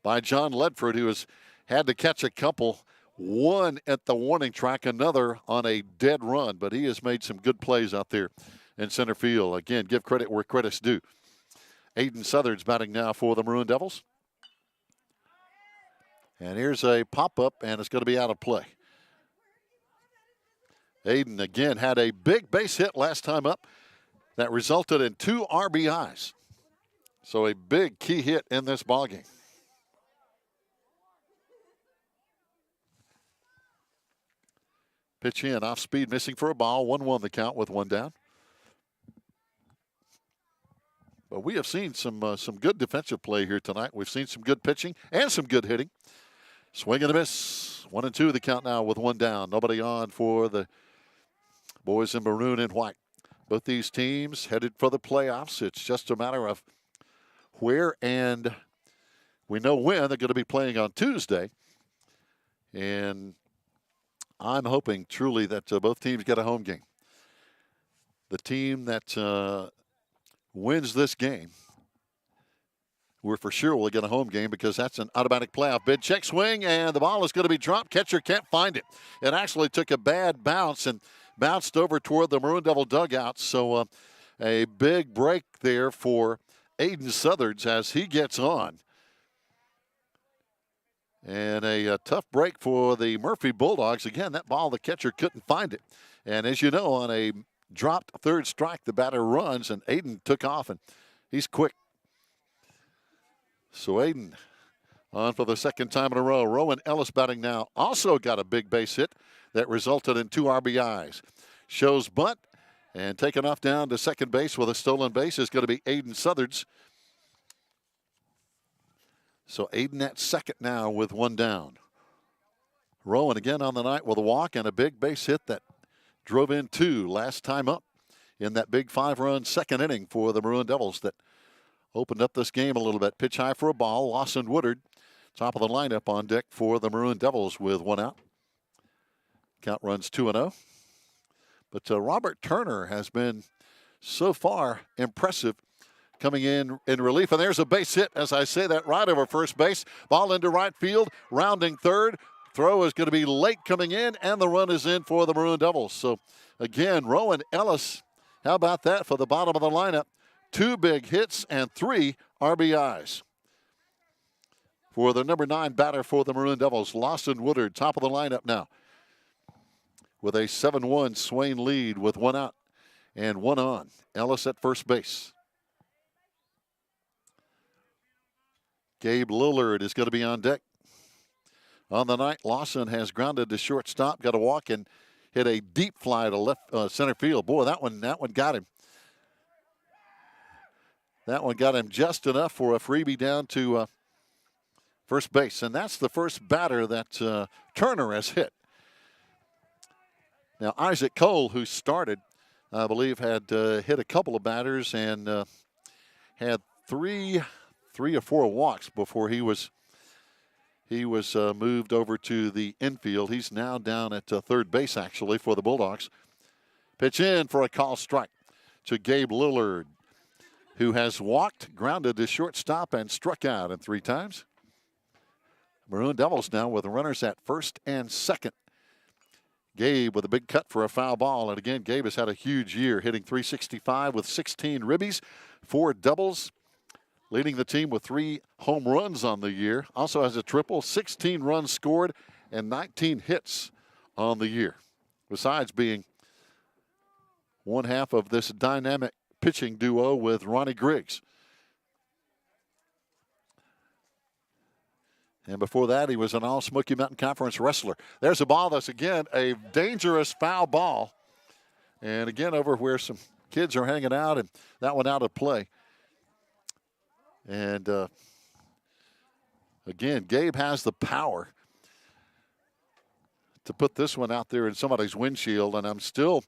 by John Ledford, who has had to catch a couple. One at the warning track, another on a dead run, but he has made some good plays out there in center field. Again, give credit where credit's due. Aiden Southard's batting now for the Maroon Devils. And here's a pop-up, and it's going to be out of play. Aiden again had a big base hit last time up that resulted in 2 RBIs. So a big key hit in this ballgame. Pitch in, off speed, missing for a ball. 1-1 the count with 1 down. But we have seen some good defensive play here tonight. We've seen some good pitching and some good hitting. Swing and a miss. 1-2 the count now with 1 down. Nobody on for the boys in maroon and white. Both these teams headed for the playoffs. It's just a matter of where, and we know when they're going to be playing on Tuesday. And I'm hoping truly that both teams get a home game. The team that wins this game, we're for sure will get a home game because that's an automatic playoff bid. Check swing, and the ball is going to be dropped. Catcher can't find it. It actually took a bad bounce and bounced over toward the Maroon Devil dugout. So a big break there for Aiden Southards as he gets on. And a tough break for the Murphy Bulldogs. Again, that ball, the catcher couldn't find it. And as you know, on a dropped third strike, the batter runs, and Aiden took off, and he's quick. So Aiden on for the second time in a row. Rowan Ellis batting now. Also got a big base hit that resulted in 2 RBIs. Shows bunt, and taken off down to second base with a stolen base is going to be Aiden Southards. So Aiden at second now with 1 down. Rowan again on the night with a walk and a big base hit that drove in 2 last time up in that big 5-run second inning for the Maroon Devils that opened up this game a little bit. Pitch high for a ball. Lawson Woodard, top of the lineup on deck for the Maroon Devils with 1 out. Count runs 2-0. But Robert Turner has been so far impressive coming in relief. And there's a base hit, as I say that, right over first base. Ball into right field, rounding third. Throw is going to be late coming in, and the run is in for the Maroon Devils. So, again, Rowan Ellis, how about that for the bottom of the lineup? 2 big hits and 3 RBIs. For the number 9 batter for the Maroon Devils, Lawson Woodard, top of the lineup now, with a 7-1 Swain lead with 1 out and 1 on. Ellis at first base. Gabe Lillard is going to be on deck. On the night, Lawson has grounded to shortstop, got a walk, and hit a deep fly to left center field. Boy, that one got him. That one got him just enough for a freebie down to first base. And that's the first batter that Turner has hit. Now, Isaac Cole, who started, I believe, had hit a couple of batters and had three or four walks before he was moved over to the infield. He's now down at third base, actually, for the Bulldogs. Pitch in for a call strike to Gabe Lillard, who has walked, grounded to shortstop, and struck out in 3 times. Maroon Devils now with the runners at first and second. Gabe with a big cut for a foul ball. And again, Gabe has had a huge year, hitting .365 with 16 ribbies, 4 doubles, leading the team with 3 home runs on the year. Also has a triple, 16 runs scored, and 19 hits on the year. Besides being one half of this dynamic pitching duo with Ronnie Griggs. And before that, he was an All-Smoky Mountain Conference wrestler. There's a ball that's, again, a dangerous foul ball. And again, over where some kids are hanging out, and that one out of play. And again, Gabe has the power to put this one out there in somebody's windshield, and I'm still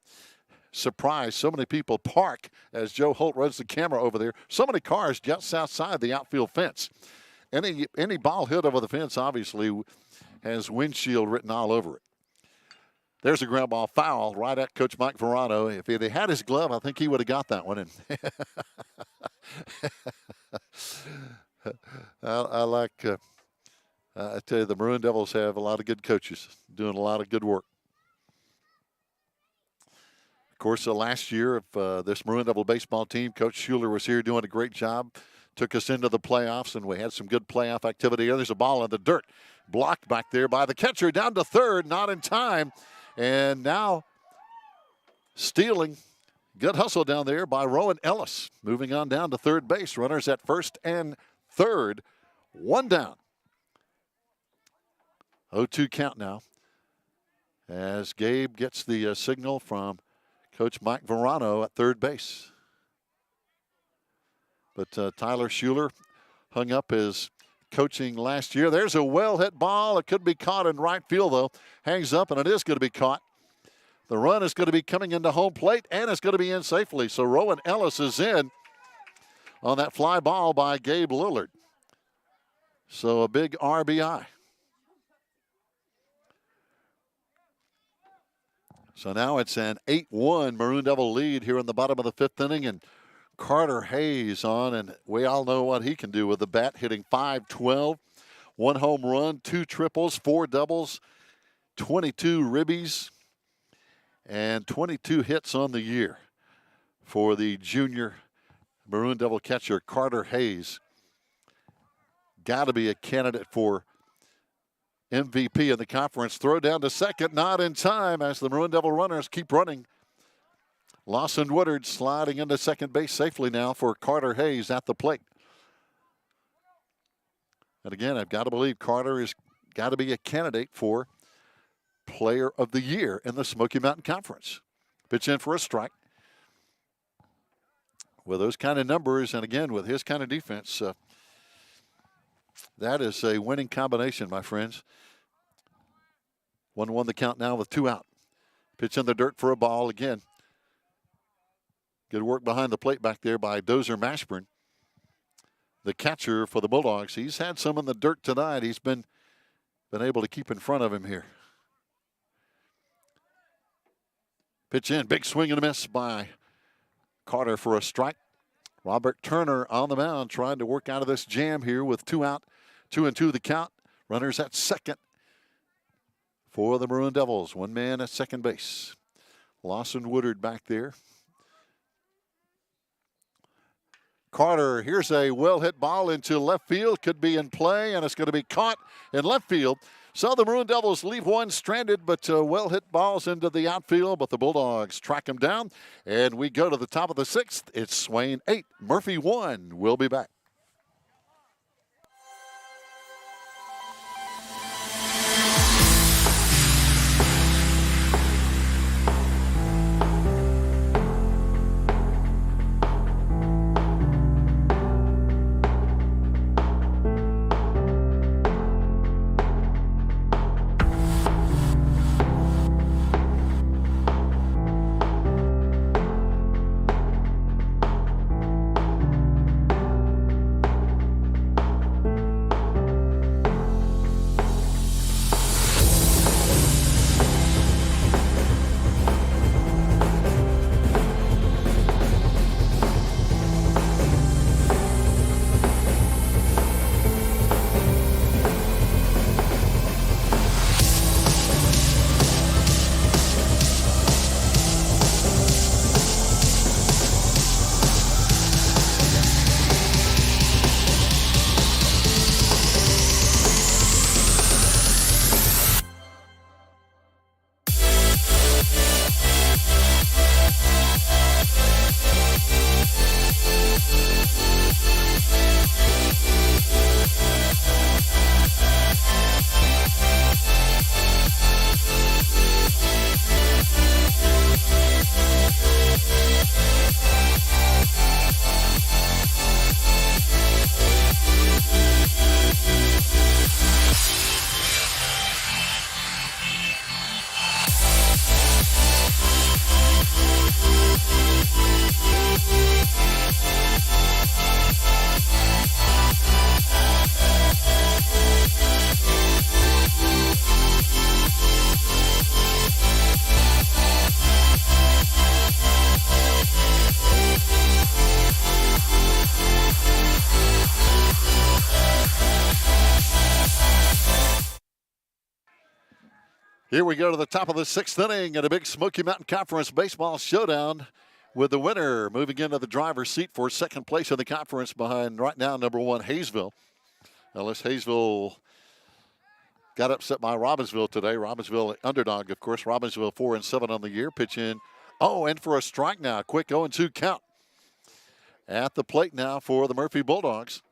surprised so many people park as Joe Holt runs the camera over there. So many cars just outside the outfield fence. Any ball hit over the fence obviously has windshield written all over it. There's a ground ball foul right at Coach Mike Verano. If he had his glove, I think he would have got that one. I tell you, the Maroon Devils have a lot of good coaches doing a lot of good work. Of course, last year of this Maroon Devil baseball team, Coach Schuler was here doing a great job took us into the playoffs, and we had some good playoff activity here. There's a ball in the dirt, blocked back there by the catcher, down to third, not in time. And now stealing. Good hustle down there by Rowan Ellis. Moving on down to third base. Runners at first and third. One down. 0-2 count now. As Gabe gets the signal from Coach Mike Verano at third base. But Tyler Schuler hung up his coaching last year. There's a well-hit ball. It could be caught in right field, though. Hangs up, and it is going to be caught. The run is going to be coming into home plate, and it's going to be in safely. So Rowan Ellis is in on that fly ball by Gabe Lillard. So a big RBI. So now it's an 8-1 Maroon Devil lead here in the bottom of the fifth inning, and Carter Hayes on, and we all know what he can do with the bat, hitting .512, 1 home run, 2 triples, 4 doubles, 22 ribbies, and 22 hits on the year for the junior Maroon Devil catcher, Carter Hayes. Got to be a candidate for MVP in the conference. Throw down to second, not in time as the Maroon Devil runners keep running. Lawson Woodard sliding into second base safely now for Carter Hayes at the plate. And again, I've got to believe Carter has got to be a candidate for Player of the Year in the Smoky Mountain Conference. Pitch in for a strike. With those kind of numbers, and again, with his kind of defense, that is a winning combination, my friends. 1-1 the count now with 2 out. Pitch in the dirt for a ball again. Good work behind the plate back there by Dozer Mashburn, the catcher for the Bulldogs. He's had some in the dirt tonight. He's been able to keep in front of him here. Pitch in, big swing and a miss by Carter for a strike. Robert Turner on the mound trying to work out of this jam here with 2 out, 2-2 the count. Runners at second for the Maroon Devils. 1 man at second base. Lawson Woodard back there. Carter, here's a well-hit ball into left field. Could be in play, and it's going to be caught in left field. So the Maroon Devils leave one stranded, but well-hit balls into the outfield. But the Bulldogs track him down, and we go to the top of the 6th. It's Swain 8, Murphy 1. We'll be back. Here we go to the top of the 6th inning at a big Smoky Mountain Conference baseball showdown. with the winner moving into the driver's seat for second place in the conference behind right now number 1 Hayesville. Unless Hayesville got upset by Robbinsville today. Robbinsville underdog, of course. Robbinsville 4-7 on the year. Pitch in. Oh, and for a strike now. Quick 0-2 count. At the plate now for the Murphy Bulldogs.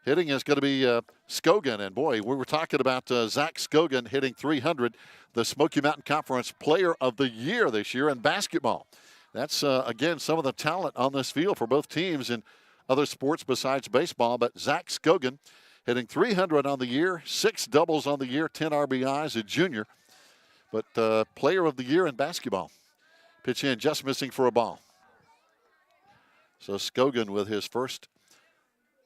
Hitting is going to be Scogan. And boy, we were talking about Zach Scogan hitting 300, the Smoky Mountain Conference Player of the Year this year in basketball. That's, again, some of the talent on this field for both teams in other sports besides baseball. But Zach Scogan hitting 300 on the year, 6 doubles on the year, 10 RBIs, a junior. But Player of the Year in basketball. Pitch in, just missing for a ball. So Scogan with his first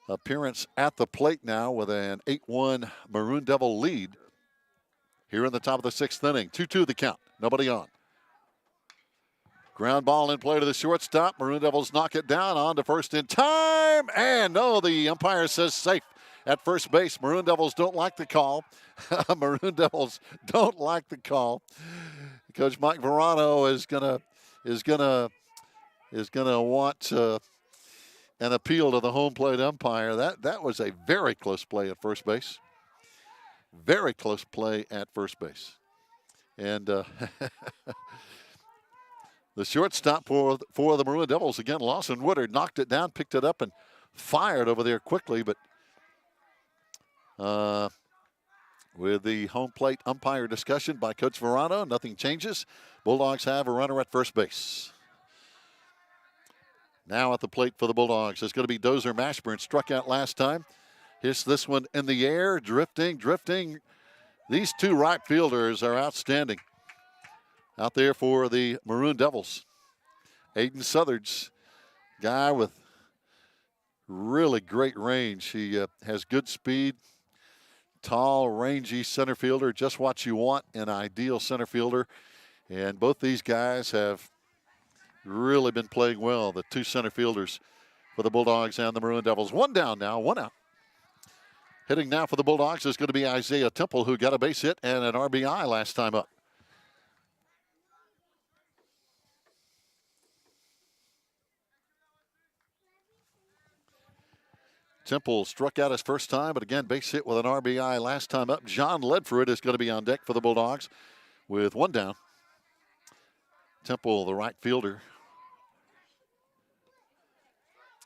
appearance at the plate now with an 8-1 Maroon Devil lead here in the top of the 6th inning. 2-2 the count. Nobody on. Ground ball in play to the shortstop. Maroon Devils knock it down on to first in time. And no, the umpire says safe at first base. Maroon Devils don't like the call. Maroon Devils don't like the call. Coach Mike Verano is gonna want an appeal to the home plate umpire. That was a very close play at first base. Very close play at first base. And the shortstop for the Maroon Devils, again, Lawson Woodard, knocked it down, picked it up, and fired over there quickly. But with the home plate umpire discussion by Coach Verano, nothing changes. Bulldogs have a runner at first base. Now at the plate for the Bulldogs is going to be Dozer Mashburn. Struck out last time. Hits this one in the air, drifting. These 2 right fielders are outstanding out there for the Maroon Devils. Aiden Southard's guy with really great range. He has good speed. Tall, rangy center fielder. Just what you want, an ideal center fielder. And both these guys have really been playing well, the 2 center fielders for the Bulldogs and the Maroon Devils. 1 down now, 1 out. Hitting now for the Bulldogs is going to be Isaiah Temple, who got a base hit and an RBI last time up. Temple struck out his first time, but again, base hit with an RBI last time up. John Ledford is going to be on deck for the Bulldogs with 1 down. Temple, the right fielder.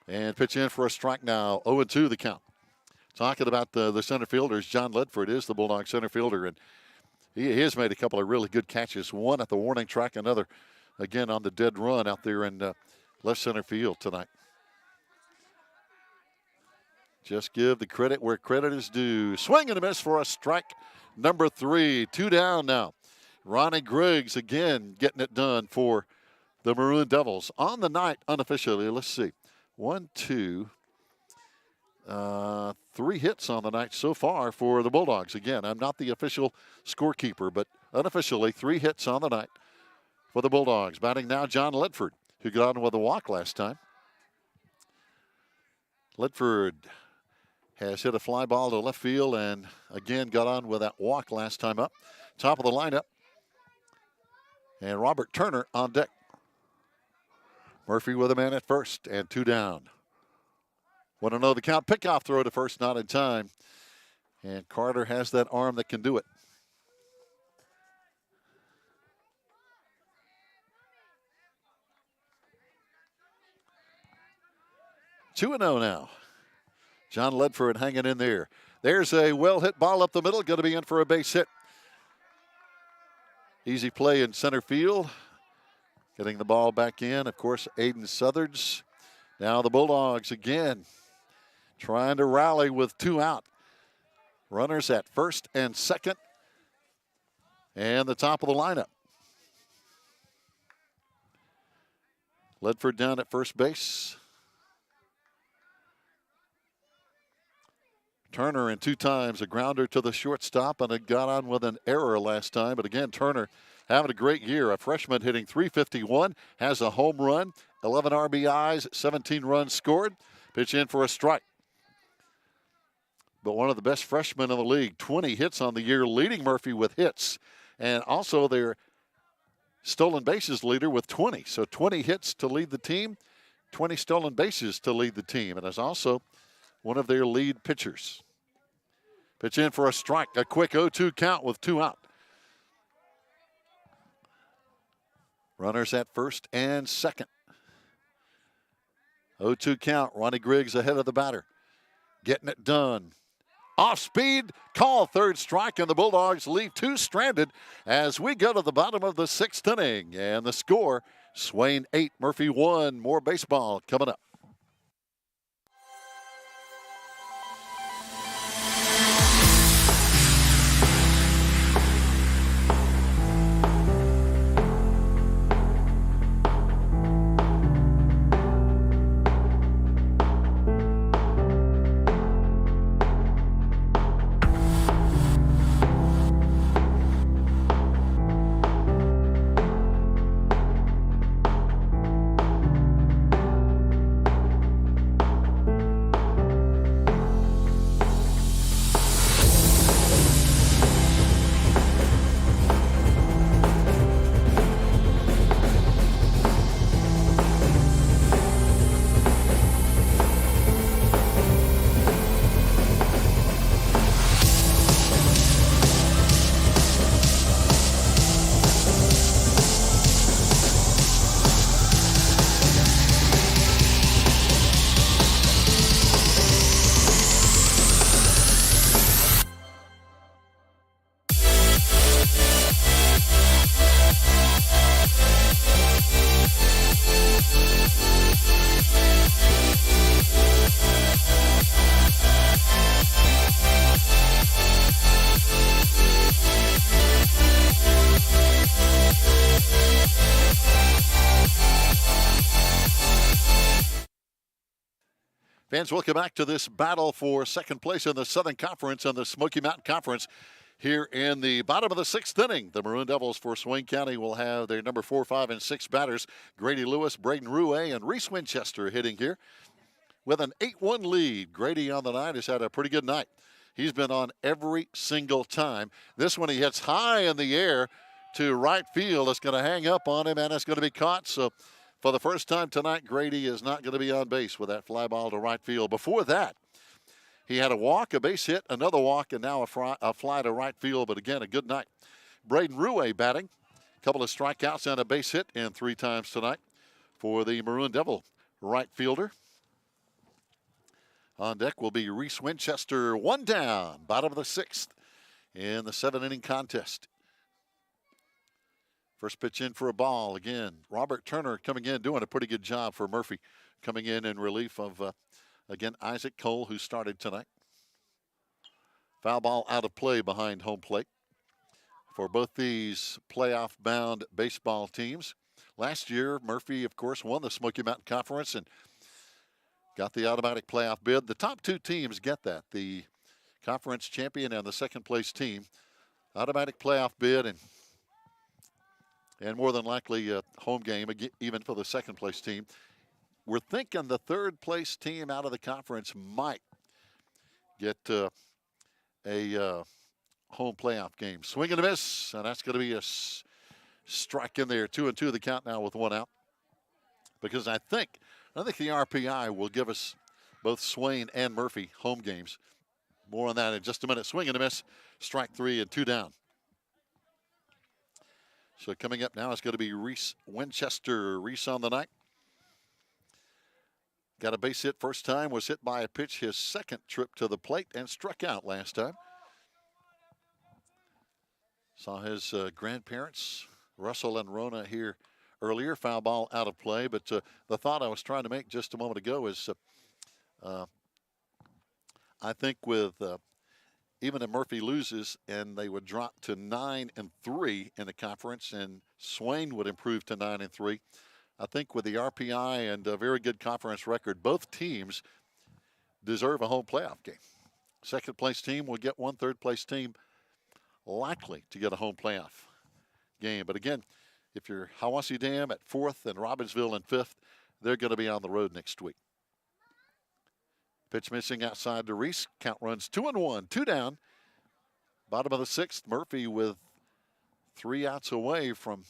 And pitch in for a strike now. 0-2 the count. Talking about the center fielders, John Ledford is the Bulldog center fielder, and he has made a couple of really good catches. One at the warning track, another, again, on the dead run out there in left center field tonight. Just give the credit where credit is due. Swing and a miss for a strike number 3. 2 down now. Ronnie Griggs again getting it done for the Maroon Devils. On the night, unofficially, let's see. 1, 2, 3 hits on the night so far for the Bulldogs. Again, I'm not the official scorekeeper, but unofficially 3 hits on the night for the Bulldogs. Batting now, John Ledford, who got on with a walk last time. Ledford has hit a fly ball to left field and again got on with that walk last time up. Top of the lineup. And Robert Turner on deck. Murphy with a man at first and 2 down. Want to know the count? Pickoff throw to first, not in time. And Carter has that arm that can do it. Two and 0 now. John Ledford hanging in there. There's a well-hit ball up the middle, going to be in for a base hit. Easy play in center field. Getting the ball back in, of course, Aiden Southards. Now the Bulldogs again trying to rally with 2 out. Runners at first and second. And the top of the lineup. Ledford down at first base. Turner in 2 times, a grounder to the shortstop, and it got on with an error last time. But again, Turner having a great year. A freshman hitting .351, has a home run, 11 RBIs, 17 runs scored. Pitch in for a strike. But one of the best freshmen in the league, 20 hits on the year, leading Murphy with hits. And also their stolen bases leader with 20. So 20 hits to lead the team, 20 stolen bases to lead the team, and is also one of their lead pitchers. Pitch in for a strike, a quick 0-2 count with 2 out. Runners at first and second. 0-2 count. Ronnie Griggs ahead of the batter. Getting it done. Off speed, call third strike, and the Bulldogs leave 2 stranded as we go to the bottom of the 6th inning. And the score, Swain 8, Murphy 1. More baseball coming up. Fans, welcome back to this battle for second place in the Southern Conference and the Smoky Mountain Conference. Here in the bottom of the 6th inning, the Maroon Devils for Swain County will have their number 4, 5, and 6 batters. Grady Lewis, Braden Rouet, and Reese Winchester hitting here with an 8-1 lead. Grady on the night has had a pretty good night. He's been on every single time. This one he hits high in the air to right field. It's going to hang up on him, and it's going to be caught. So for the first time tonight, Grady is not going to be on base with that fly ball to right field. Before that, he had a walk, a base hit, another walk, and now a fly to right field. But again, a good night. Braden Rouet batting. A couple of strikeouts and a base hit in 3 times tonight for the Maroon Devil right fielder. On deck will be Reese Winchester, 1 down, bottom of the 6th in the 7-inning contest. First pitch in for a ball. Again, Robert Turner coming in, doing a pretty good job for Murphy, coming in relief of, again, Isaac Cole, who started tonight. Foul ball out of play behind home plate for both these playoff-bound baseball teams. Last year, Murphy, of course, won the Smoky Mountain Conference and got the automatic playoff bid. The top 2 teams get that, the conference champion and the second-place team. Automatic playoff bid and more than likely a home game, even for the second-place team. We're thinking the third-place team out of the conference might get a home playoff game. Swing and a miss, and that's going to be a strike in there. 2-2 the count now with 1 out. Because I think the RPI will give us both Swain and Murphy home games. More on that in just a minute. Swing and a miss, strike 3 and 2 down. So coming up now is going to be Reese Winchester. Reese on the night. Got a base hit first time, was hit by a pitch his second trip to the plate and struck out last time. Saw his grandparents, Russell and Rona, here earlier. Foul ball out of play, but the thought I was trying to make just a moment ago is I think with even if Murphy loses and they would drop to 9-3 in the conference and Swain would improve to 9-3, I think with the RPI and a very good conference record, both teams deserve a home playoff game. Second place team will get one, third place team likely to get a home playoff game. But again, if you're Hiwassee Dam at 4th and Robbinsville in 5th, they're going to be on the road next week. Pitch missing outside to Reese. Count runs 2-1, 2 down. Bottom of the 6th, Murphy with 3 outs away from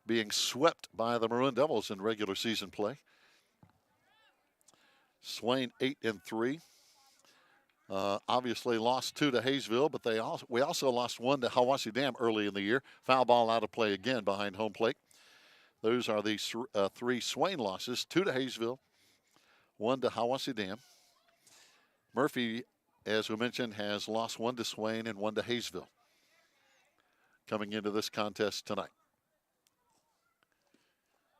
being swept by the Maroon Devils in regular season play. Swain 8-3. Obviously lost 2 to Hayesville, but we also lost 1 to Hiwassee Dam early in the year. Foul ball out of play again behind home plate. Those are the 3 Swain losses: 2 to Hayesville, 1 to Hiwassee Dam. Murphy, as we mentioned, has lost 1 to Swain and 1 to Hayesville coming into this contest tonight.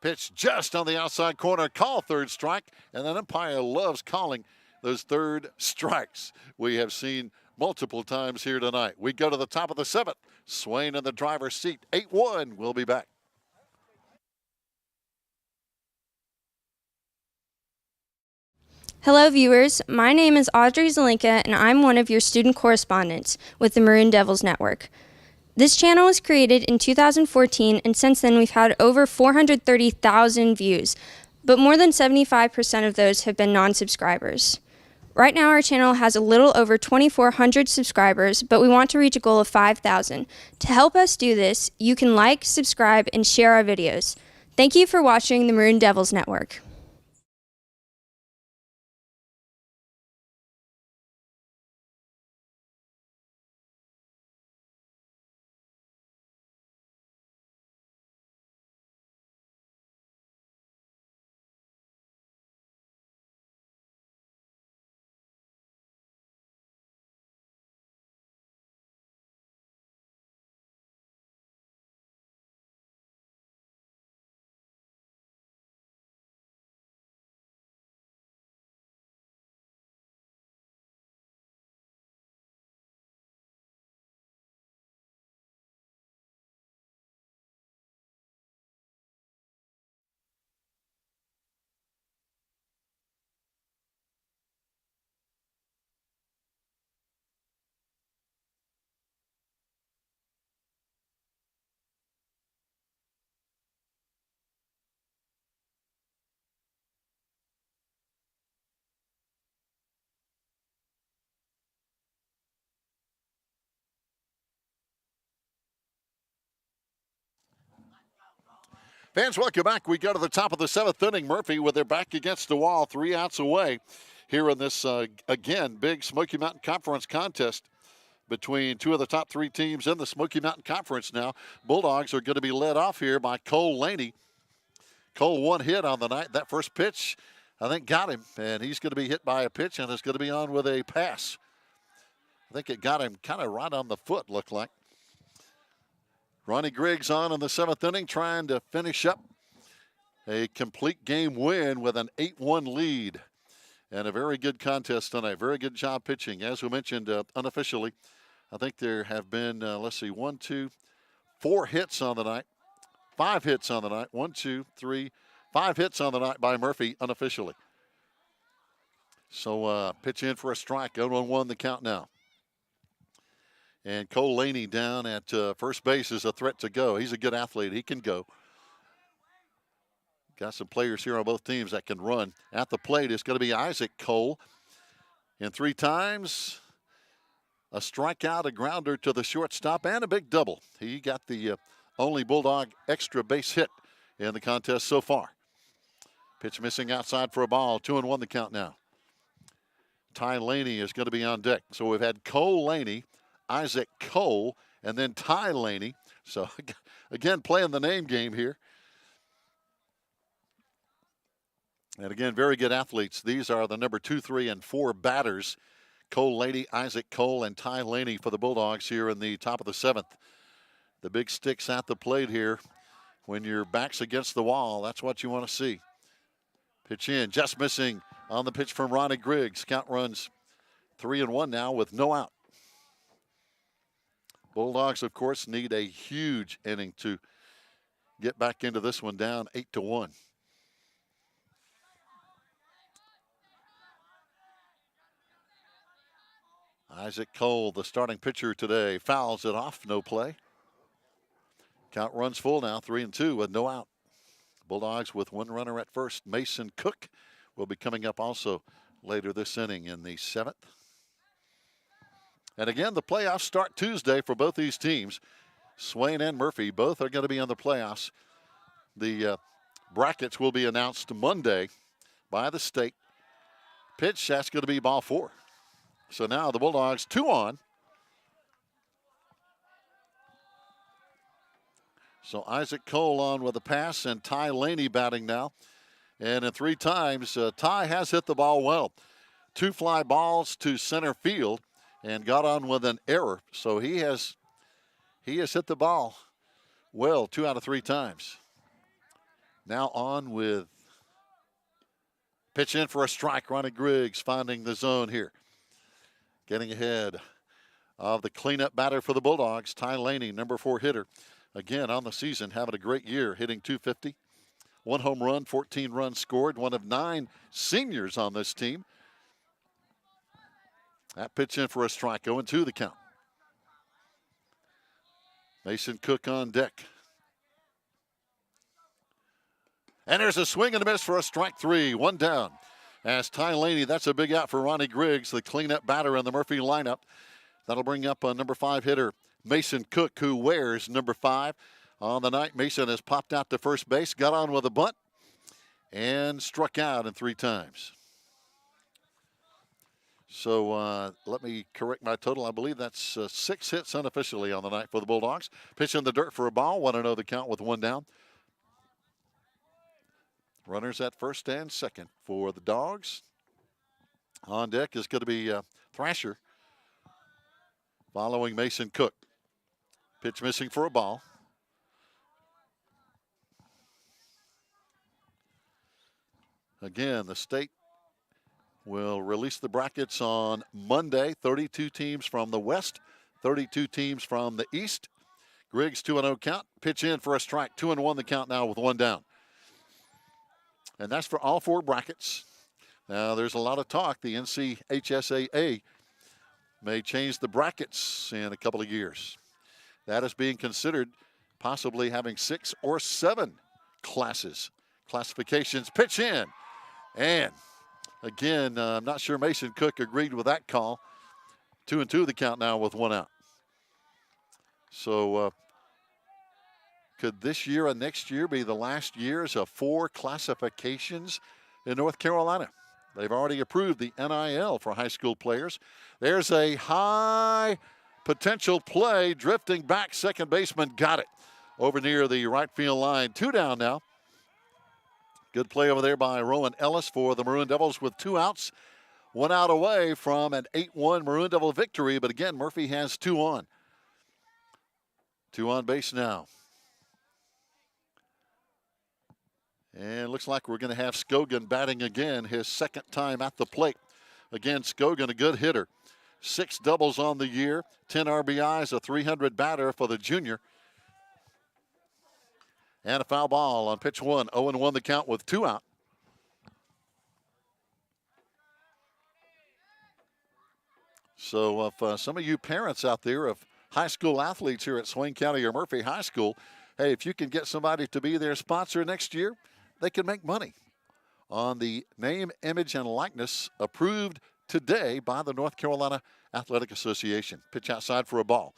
Pitch just on the outside corner, call third strike, and that umpire loves calling those third strikes. We have seen multiple times here tonight. We go to the top of the 7th. Swain in the driver's seat, 8-1. We'll be back. Hello, viewers. My name is Audrey Zelinka, and I'm one of your student correspondents with the Maroon Devils Network. This channel was created in 2014, and since then we've had over 430,000 views, but more than 75% of those have been non-subscribers. Right now our channel has a little over 2,400 subscribers, but we want to reach a goal of 5,000. To help us do this, you can like, subscribe, and share our videos. Thank you for watching the Maroon Devils Network. Fans, welcome back. We go to the top of the 7th inning. Murphy with their back against the wall, 3 outs away here in this, again, big Smoky Mountain Conference contest between 2 of the top 3 teams in the Smoky Mountain Conference now. Bulldogs are going to be led off here by Cole Laney. Cole 1 hit on the night. That first pitch, I think, got him, and he's going to be hit by a pitch, and it's going to be on with a pass. I think it got him kind of right on the foot, looked like. Ronnie Griggs on in the 7th inning, trying to finish up a complete game win with an 8-1 lead. And a very good contest tonight. Very good job pitching. As we mentioned unofficially, I think there have been, 4 hits on the night. 5 hits on the night. 1, 2, 3, 5 hits on the night by Murphy unofficially. So pitch in for a strike. 0-1 the count now. And Cole Laney down at first base is a threat to go. He's a good athlete. He can go. Got some players here on both teams that can run. At the plate is going to be Isaac Cole. And 3 times, a strikeout, a grounder to the shortstop, and a big double. He got the only Bulldog extra base hit in the contest so far. Pitch missing outside for a ball. 2-1 the count now. Ty Laney is going to be on deck. So we've had Cole Laney, Isaac Cole, and then Ty Laney. So, again, playing the name game here. And, again, very good athletes. These are the number 2, 3, and 4 batters. Cole Laney, Isaac Cole, and Ty Laney for the Bulldogs here in the top of the 7th. The big sticks at the plate here. When your back's against the wall, that's what you want to see. Pitch in, just missing on the pitch from Ronnie Griggs. Count runs 3-1 now with no out. Bulldogs, of course, need a huge inning to get back into this one down 8-1. Isaac Cole, the starting pitcher today, fouls it off, no play. Count runs full now, 3-2 with no out. Bulldogs with 1 runner at first. Mason Cook will be coming up also later this inning in the 7th. And again, the playoffs start Tuesday for both these teams. Swain and Murphy both are going to be in the playoffs The brackets will be announced Monday by the state. Pitch, that's going to be ball 4. So now the Bulldogs 2 on. So Isaac Cole on with a pass, and Ty Laney batting now. And in 3 times, Ty has hit the ball well. 2 fly balls to center field and got on with an error. So he has hit the ball well 2 out of 3 times. Now on with pitch in for a strike. Ronnie Griggs finding the zone here. Getting ahead of the cleanup batter for the Bulldogs, Ty Laney, number 4 hitter. Again, on the season, having a great year, hitting .250. 1 home run, 14 runs scored. One of 9 seniors on this team. That pitch in for a strike, 0-2 the count. Mason Cook on deck. And there's a swing and a miss for a strike 3, 1 down. As Ty Laney, that's a big out for Ronnie Griggs, the cleanup batter in the Murphy lineup. That'll bring up a number 5 hitter, Mason Cook, who wears number 5. On the night, Mason has popped out to first base, got on with a bunt, and struck out in 3 times. So let me correct my total. I believe that's 6 hits unofficially on the night for the Bulldogs. Pitch in the dirt for a ball. 1-0 the count with 1 down. Runners at first and second for the Dogs. On deck is going to be Thrasher following Mason Cook. Pitch missing for a ball. Again, the state will release the brackets on Monday. 32 teams from the West, 32 teams from the East. Griggs 2-0 count. Pitch in for a strike. 2-1 the count now with 1 down. And that's for all 4 brackets. Now, there's a lot of talk. The NCHSAA may change the brackets in a couple of years. That is being considered, possibly having 6 or 7 classifications. Pitch in. And again, I'm not sure Mason Cook agreed with that call. 2-2 the count now with 1 out. So could this year and next year be the last years of 4 classifications in North Carolina? They've already approved the NIL for high school players. There's a high potential play, drifting back. Second baseman got it over near the right field line. 2 down now. Good play over there by Rowan Ellis for the Maroon Devils with 2 outs. 1 out away from an 8-1 Maroon Devil victory. But again, Murphy has 2 on. 2 on base now. And it looks like we're going to have Scogan batting again, his 2nd time at the plate. Again, Scogan, a good hitter. 6 doubles on the year, 10 RBIs, a .300 batter for the junior. And a foul ball on pitch 1. 0-1 the count with 2 out. So if some of you parents out there of high school athletes here at Swain County or Murphy High School, hey, if you can get somebody to be their sponsor next year, they can make money on the name, image, and likeness approved today by the North Carolina Athletic Association. Pitch outside for a ball.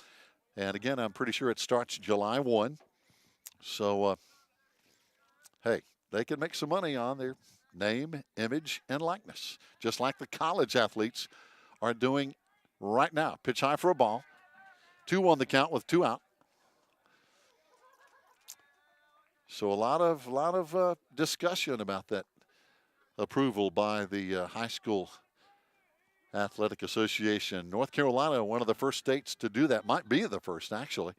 And again, I'm pretty sure it starts July 1. So, hey, they can make some money on their name, image, and likeness, just like the college athletes are doing right now. Pitch high for a ball. 2-1 the count with 2 out. So a lot of discussion about that approval by the High School Athletic Association. North Carolina, one of the first states to do that, might be the first actually.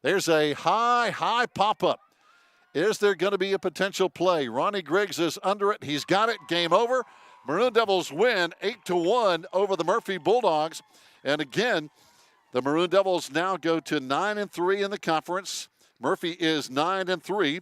There's a high pop-up. Is there going to be a potential play? Ronnie Griggs is under it. He's got it. Game over. Maroon Devils win 8-1 over the Murphy Bulldogs. And again, the Maroon Devils now go to 9-3 in the conference. Murphy is 9-3,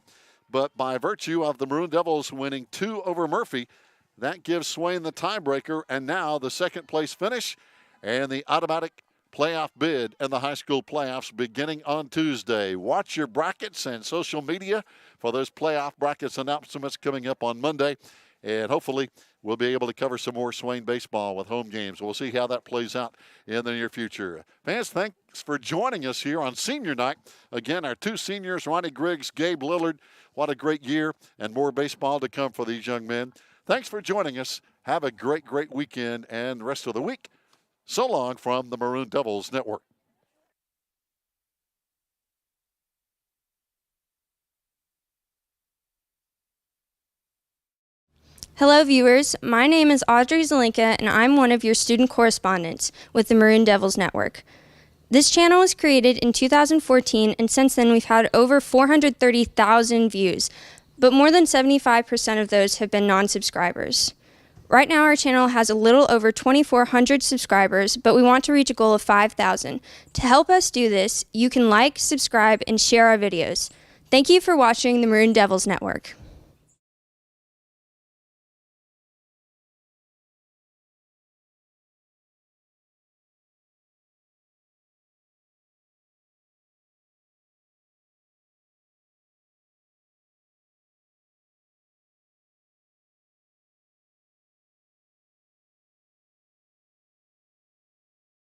but by virtue of the Maroon Devils winning 2 over Murphy, that gives Swain the tiebreaker, and now the 2nd place finish and the automatic playoff bid in the high school playoffs beginning on Tuesday. Watch your brackets and social media for those playoff brackets announcements coming up on Monday. and hopefully we'll be able to cover some more Swain baseball with home games. We'll see how that plays out in the near future. Fans, thanks for joining us here on senior night. Again, our two seniors, Ronnie Griggs, Gabe Lillard. What a great year, and more baseball to come for these young men. Thanks for joining us. Have a great, great weekend and rest of the week. So long from the Maroon Devils Network. Hello, viewers. My name is Audrey Zelinka, and I'm one of your student correspondents with the Maroon Devils Network. This channel was created in 2014, and since then we've had over 430,000 views, but more than 75% of those have been non-subscribers. Right now our channel has a little over 2,400 subscribers, but we want to reach a goal of 5,000. To help us do this, you can like, subscribe, and share our videos. Thank you for watching the Maroon Devils Network.